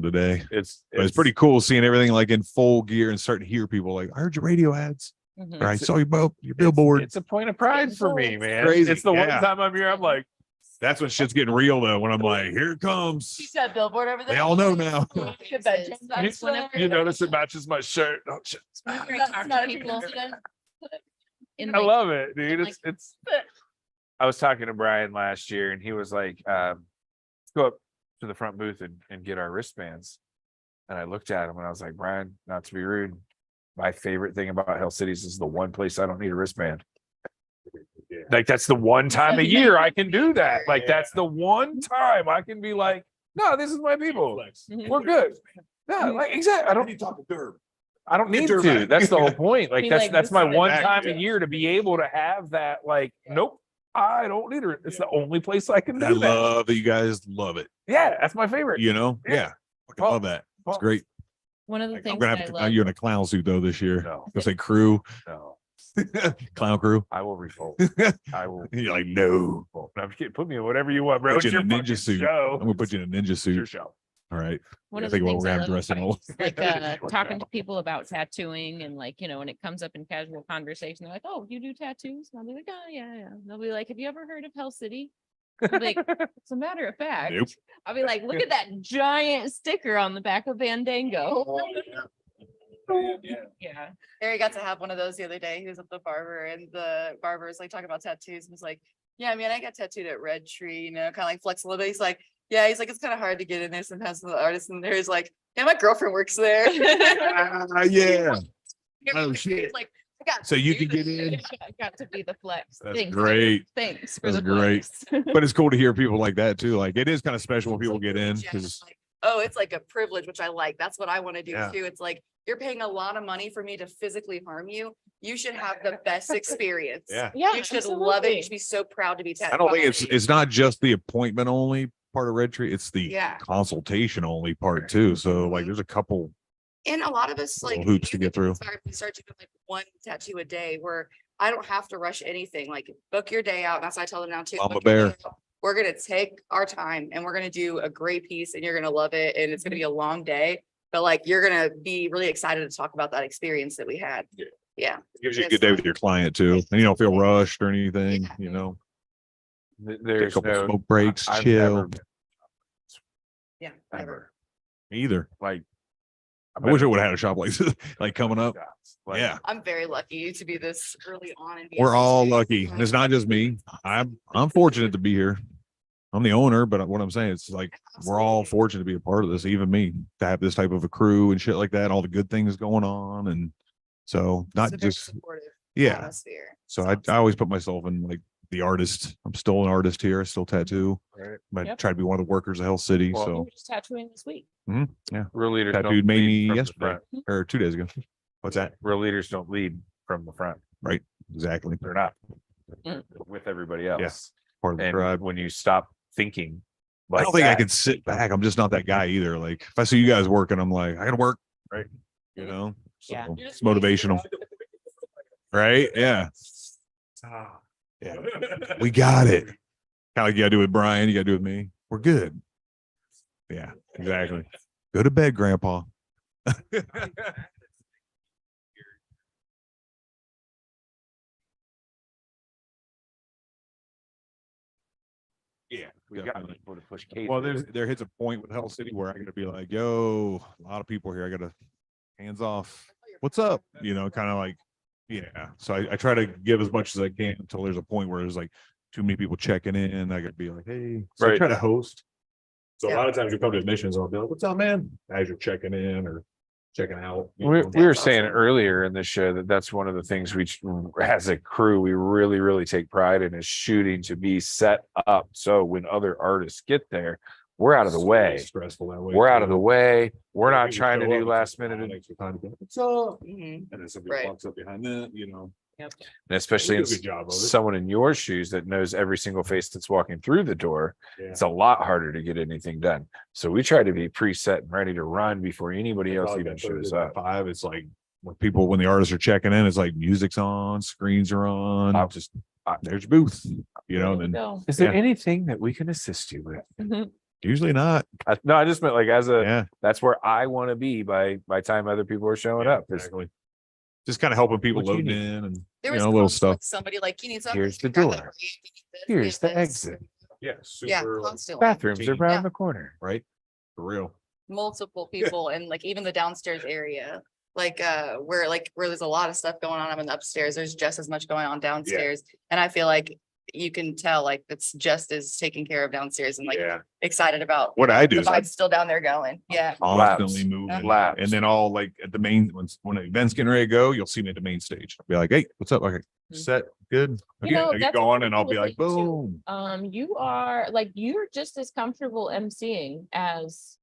today. It's But it's pretty cool seeing everything like in full gear and starting to hear people like, I heard your radio ads. Mhm. Or I saw your billboard. It's a point of pride for me, man. Crazy, It's the one yeah. time I'm here. I'm like, That's when shit's getting real though. When I'm like, here it comes. You said billboard over there. They all know now. Good bet, James. That's whenever- you notice it matches my shirt. Oh, shit. Whenever I That's talk not to a people coincidence. in I like, love it, dude. like- It's. I was talking to Brian last year, and he was like, "Let's go up to the front booth and get our wristbands." And I looked at him and I was like, "Brian, not to be rude, my favorite thing about Hell Cities is the one place I don't need a wristband. Like that's the one time a year I can do that. Like that's the one time I can be like, no, this is my people. We're good. No, like exactly. I don't need to talk to Durb. I don't need to. That's the whole point. Like Be that's like, that's this my is one back, time yeah. a year to be able to have that. Like, nope, I don't need it. It's the only place I can I do that. love that you guys love it. Yeah, that's my favorite. You know? Yeah. Yeah. I love that. It's great. One of the I'm things gonna that I have to, love. you're in a clown suit though this year. No, Gonna say crew, no, clown crew. I will revolt. I will. You're like, no. revolt. No, I'm just kidding. Put me in whatever you want, bro. Put you It's your in a ninja fucking suit. show. I'm gonna put you in a ninja It's your suit. show. All right. One I of the think what things we're I gonna have love dressing all. like Work talking out. to people about tattooing and like, you know, when it comes up in casual conversation, they're like, oh, you do tattoos? And I'll be like, oh yeah, yeah. And they'll be like, have you ever heard of Hell City? I'll be like, as a matter of fact, Nope. I'll be like, look at that giant sticker on the back of Bandango. Yeah. Harry got to have one of those the other day. He was at the barber and the barber was like talking about tattoos and was like, yeah, I mean, I got tattooed at Red Tree, you know, kind of like flex a little bit. He's like, yeah, he's like, it's kind of hard to get in there sometimes with the artists in there. He's like, yeah, my girlfriend works there. Yeah. He's Oh, shit. like, I got So to you do could get this. in. I got to be the flex. That's Thanks. great. Thanks for That's the great. flex. But it's cool to hear people like that too. Like it is kind of special when people get in Yeah, because it's like, oh, it's like a privilege, which I like. That's what I want to do Yeah. too. It's like, you're paying a lot of money for me to physically harm you. You should have the best experience. yeah. Yeah, You should love it. You absolutely. should be so proud to be tattooed. I don't think by it's me. it's not just the appointment only part of Red Tree, it's the Yeah. consultation only part too. So like there's a couple And a lot of us little like hoops to you get through. start to do like one tattoo a day where I don't have to rush anything. Like book your day out. That's what I tell them now too. Mama Book your bear. day out. We're gonna take our time and we're gonna do a great piece and you're gonna love it. And it's gonna be a long day, but like you're gonna be really excited to talk about that experience that we had. Yeah. Yeah. It gives you a good day with your client too. And you don't feel rushed or anything, Yeah. you know. Take a There's couple no smoke breaks, I've chill. never been- Yeah. Never. ever. Me either. Like I wish I would have had a shop like this, like coming up. Like, Yeah. I'm very lucky to be this early on. And be We're able all to- lucky. And it's not just me. I'm fortunate to be here. I'm the owner, but what I'm saying, it's like we're all Absolutely. fortunate to be a part of this, even me, to have this type of a crew and shit like that, all the good things going on. And so not So very just, supportive. Yeah. atmosphere. So I always put myself in like the artist. I'm still an artist here. I still tattoo. Right. I Yep. try to be one of the workers of Hell City. Well, You So were just tattooing this week. Real leaders don't tattooed made lead me from the yesterday front. or 2 days ago. What's that? Real leaders don't lead from the front. Exactly. They're not Mm. with everybody else. Part of the And tribe. when you stop thinking, I like don't think I that, can sit back. I'm just not that guy either. Like if I see you guys working, I'm like, I gotta work. Right. You know, so Yeah. it's motivational. Right. Yeah. Yeah. We got it. Kind of like you gotta do with Brian, you gotta do with me. We're good. Yeah, exactly. Go to bed, Grandpa. Yeah, we got definitely. people to push Kate. Well, there hits a point with Hell City where I gotta be like, yo, a lot of people here. I gotta hands off. What's up? You know, kind of like, yeah. So I try to give as much as I can until there's a point where there's like too many people checking in. I gotta be like, hey, so I Right. try to host. So a Yeah. lot of times you come to admissions, I'll be like, what's up, man? As you're checking in or checking out. you We know. were That's saying awesome. earlier in the show that that's one of the things we, as a crew, we really take pride in is shooting to be set up. So when other artists get there, we're out of the It's way. Stressful that way. We're out of the too. way. We're Yeah, not people trying to show up, do it's last like, minute. extra time to be like, what's up? Mhm. And then somebody Right. walks up behind that, you know. And especially do in a good job of it. someone in your shoes that knows every single face that's walking through the door, Yeah. it's a lot harder to get anything done. So we try to be preset and ready to run before anybody else Probably even that shows Thursday at up. 5, it's like when the artists are checking in, it's like music's on, screens are on, just there's your booth, you know, There and then go. Is there Yeah. anything that we can assist you with? Mhm. usually not. No, I just meant like as a, Yeah. that's where I want to be by time other people are showing Yeah, up. is exactly. Just kind of helping people What do you loading need? in and There you was know, little constantly stuff. somebody like, you need something. Here's the grab that door. for you, you need this, Here's you the need this. exit. Yeah, Yeah, super constantly. Bathrooms are Team. around Yeah. the corner. right? For real. Multiple people and like even the downstairs area. Like where there's a lot of stuff going on up in the upstairs, there's just as much going on downstairs. And I feel like you can tell like it's just as taken care of downstairs and like Yeah. excited about What I do the is I vibe's still down there going. Yeah. constantly Labs. moving. Labs. And then all like at the main, when the event's getting ready to go, you'll see me at the main stage. I'll be like, hey, what's up? Okay, set, good. You Okay, know, I get that's going a and I'll cool be like, thing, too. boom. You are like, you're just as comfortable emceeing as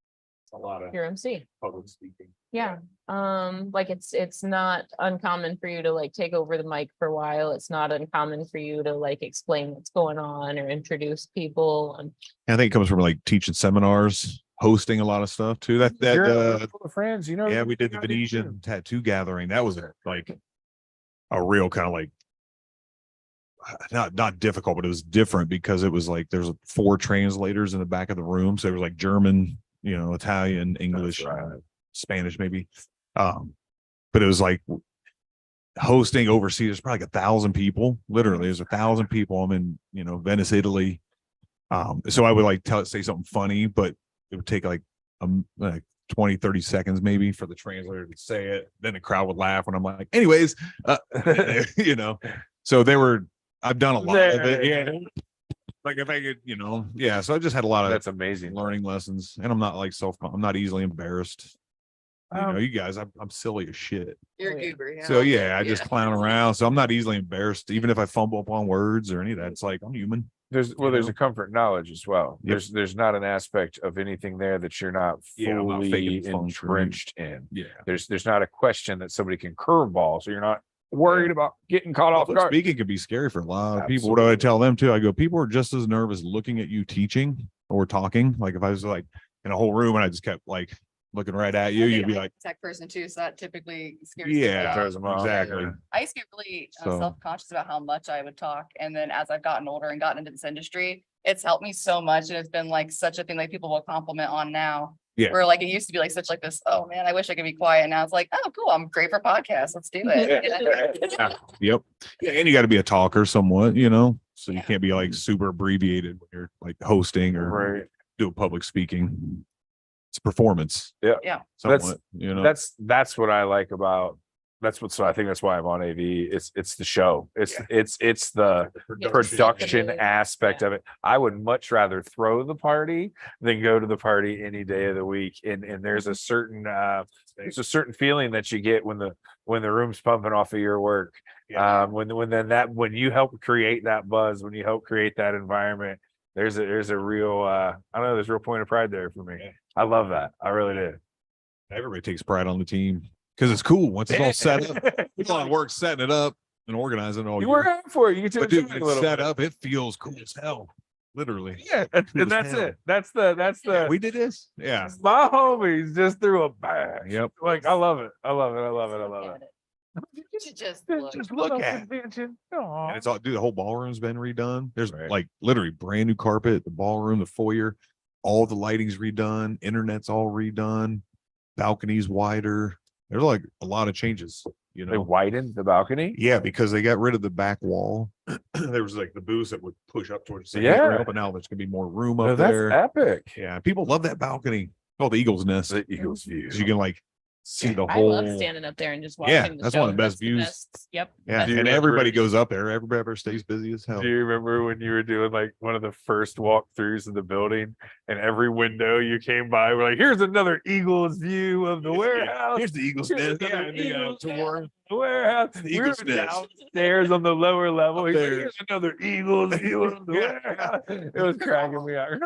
A lot of your MC. public speaking. Yeah. Like it's not uncommon for you to like take over the mic for a while. It's not uncommon for you to like explain what's going on or introduce people. And I think it comes from like teaching seminars, hosting a lot of stuff too. You're in a room full of friends, you know. Yeah, we did the you gotta do Venetian tattoo gathering. That was like a real kind of like not difficult, but it was different because it was like there's 4 translators in the back of the room. So there was like German, you know, Italian, English, right. Spanish, maybe. But it was like hosting overseas. There's probably like 1,000 people. Literally, there's 1,000 people. I'm in, you know, Venice, Italy. So I would like say something funny, but it would take like 20, 30 seconds maybe for the translator to say it. Then the crowd would laugh when I'm like, anyways, you know. So I've done a lot of it. Yeah. Like if I could, you know, yeah. So I just had a lot of That's amazing. learning lessons, and I'm not like I'm not easily embarrassed. You know, Um, you guys, I'm silly as shit. You're Oh, a yeah. goober. So yeah, I just clown around. So I'm not easily embarrassed, even if I fumble upon words or any of that. It's like I'm human. There's you there's know? a comfort knowledge as well. Yep. There's not an aspect of anything there that you're not Yeah, I'm not fully faking the funk or entrenched in. Yeah. There's not a question that somebody can curveball, so you're not worried about getting caught off Public guard. speaking can be scary for a lot of people. What do I tell them too? I go, people are just as nervous looking at you teaching or talking. Like if I was like in a whole room and I just kept like looking right at you, you'd be like, Tech person too, so that typically scares. yeah, Throws them off. exactly. I used to get really So- self-conscious about how much I would talk. And then as I've gotten older and gotten into this industry, it's helped me so much. And it's been like such a thing like people will compliment on now. Yeah. Where like it used to be like such like this, oh man, I wish I could be quiet. And now it's like, oh, cool. I'm great for podcasts. Let's do it. Yeah. Yep. Yeah, and you got to be a talker somewhat, you know, so you Yeah. can't be like super abbreviated when you're like hosting or Right. doing public speaking. It's a performance. Yeah. Yeah. Somewhat, you know. That's what I like about so I think that's why I'm on AV. It's the show. It's the production aspect of it. I would much rather throw the party than go to the party any day of the week. And there's a certain feeling that you get when the room's pumping off of your work. When you help create that buzz, when you help create that environment, there's a real I don't know, there's a real point of pride there for me. I love that. I really do. Everybody takes pride on the team because it's cool once it's all set up. It's a lot of work setting it up and organizing it all You year. work hard for it. You get to But dude, enjoy it when a it's little set bit. up, it feels cool as hell. Literally. Yeah, Cool and as that's hell. it. That's the We did this. Yeah. my homies just threw a bang. Yep. Like I love it. I love it. I love it. I love it. To just look. Just look at it. Aw. And it's all, dude, the whole ballroom's been redone. There's Right. like literally brand new carpet, the ballroom, the foyer, all the lighting's redone, internet's all redone, balconies wider. There's like a lot of changes, you They know. widened the balcony. Yeah, because they got rid of the back wall. There was like the booths that would push up towards the Yeah. ramp, but now there's gonna be more room No, up that's there. epic. Yeah, people love that balcony called the Eagle's Nest. The Eagles view. 'Cause you can like see the I whole. love standing up there and just watching. Yeah, the that's one of show. the best That's views. best. Yep. Yeah, Do you and remember- everybody goes up there. Everybody stays busy as hell. Do you remember when you were doing like one of the first walkthroughs of the building and every window you came by, we're like, here's another Eagles view of the warehouse. Here's the Eagle's Here's Nest. the Yeah, Eagles tour. Nest, the warehouse. The We were Eagle's Nest. downstairs on the lower level. He's like, there. here's another Eagles view of the warehouse. It was cracking me out.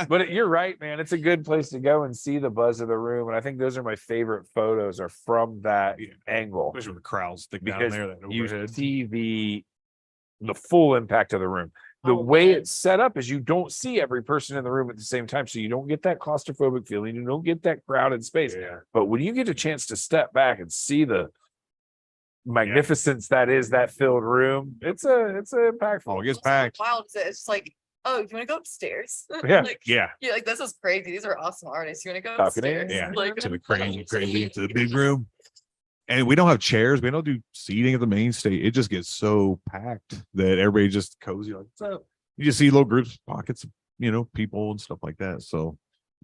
But you're right, man. It's a good place to go and see the buzz of the room. And I think those are my favorite photos are from that Yeah. angle Especially when the crowds stick down because there. That you overhead. see the full impact of the room. The Oh, way man. it's set up is you don't see every person in the room at the same time. So you don't get that claustrophobic feeling. You don't get that crowded space. Yeah. But when you get a chance to step back and see the magnificence that is that filled room, it's impactful. Oh, it gets What's so packed. Wild is it's like, oh, you wanna go upstairs? Yeah. Like, Yeah. you're like, this is crazy. These are awesome artists. You wanna go Balcony? upstairs? Yeah. Like, To the crazy, to the big room. And we don't have chairs. We don't do seating at the main stage. It just gets so packed that everybody just cozy. Like, what's up? You just see little groups, pockets, of, people and stuff like that. So,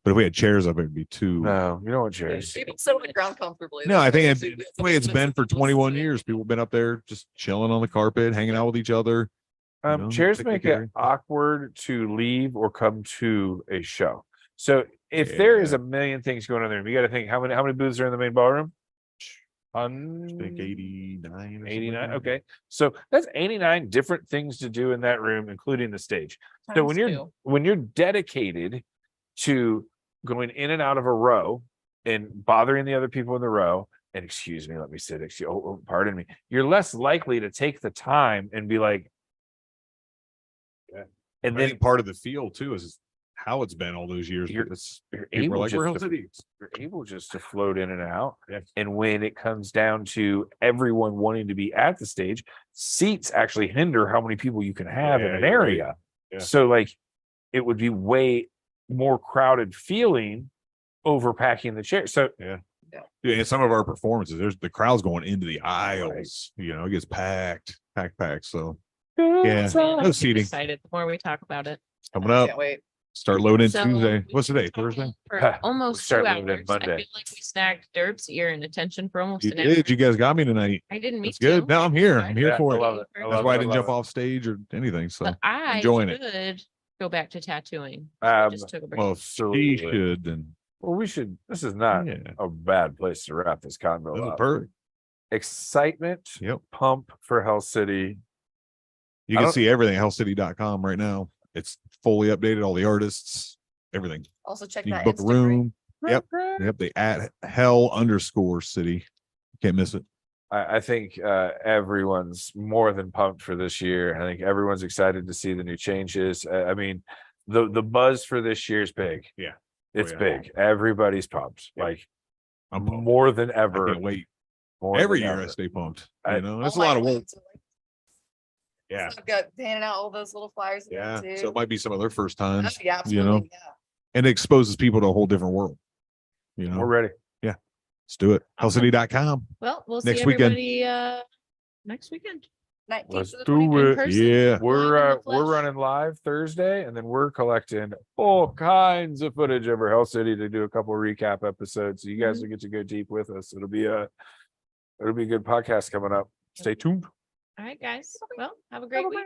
but if we had chairs up, it'd be too. No, you don't want chairs. people sit on the ground comfortably. No, I think That's it's the way it's been for 21 years. People have been up there just chilling on the carpet, hanging out with each other. Chairs take the make it carry. awkward to leave or come to a show. So if there is Yeah. a million things going on there, you got to think how many booths are in the main ballroom? I think 89. or something like 89. that. Okay. So that's 89 different things to do in that room, including the stage. So when Times you're two. when you're dedicated to going in and out of a row and bothering the other people in the row, and excuse me, let me sit. Pardon me. You're less likely to take the time and be like, Yeah. and I then think part of the feel too is how it's been all those years. You're- It's you're people are able like, we're Hill just to, City. you're able just to float in and out. Yeah. And when it comes down to everyone wanting to be at the stage, seats actually hinder how many people you can have in Yeah, an you're right. area. Yeah. So like it would be way more crowded feeling overpacking the chair. So Yeah, and some of our performances, there's the crowd's going into the aisles. It gets packed. So yeah, no I'm seating excited the more we talk about it. coming up. Can't wait. Start loading So, Tuesday. we've What's the been day? Thursday. talking We'll For almost 2 start loading hours. I Monday. feel like we snagged Durb's ear and attention for almost You an hour. did. You guys got me tonight. I didn't mean That's good. to. No, I'm here. I'm here Yeah, for I it. love it. I That's love why I it. didn't love jump it. off stage or anything. So But I enjoying it. should go back to tattooing. I just took a break. well, if she Absolutely. should then. Well, we should. This is not Yeah, a bad place to wrap this convo that's up. perfect. Excitement, Yep. pump for Hell City. You I can don't- see everything at hellcity.com right now. It's fully updated, all the artists, everything. Also check You can that book a Instagram. room. Yep. Yep. They at hell_city. Can't miss it. I think everyone's more than pumped for this year. I think everyone's excited to see the new changes. I mean, the buzz for this year is big. Yeah. It's yeah. big. Everybody's pumped. Yep. Like I'm pumped. more than I ever. can't wait. more Every than year I ever. stay pumped. I- It's a All my lot of work. friends are like- Yeah. So I've got handing out all those little flyers. Yeah. Too. So it might be some of their first Oh, times. yeah, you know? absolutely. Yeah. And it exposes people to a whole different world. We're ready. Let's do it. Hellcity.com. Well, we'll next see weekend. everybody next weekend. 19th Let's to the do 23rd. it. In person. Yeah. We're Live in the we're flesh. running live Thursday, and then we're collecting all kinds of footage over Hell City to do a couple recap episodes. So you guys will get to go deep with us. It'll be a It'll be a good podcast coming up. Stay tuned. All right, guys. Well, have a great week.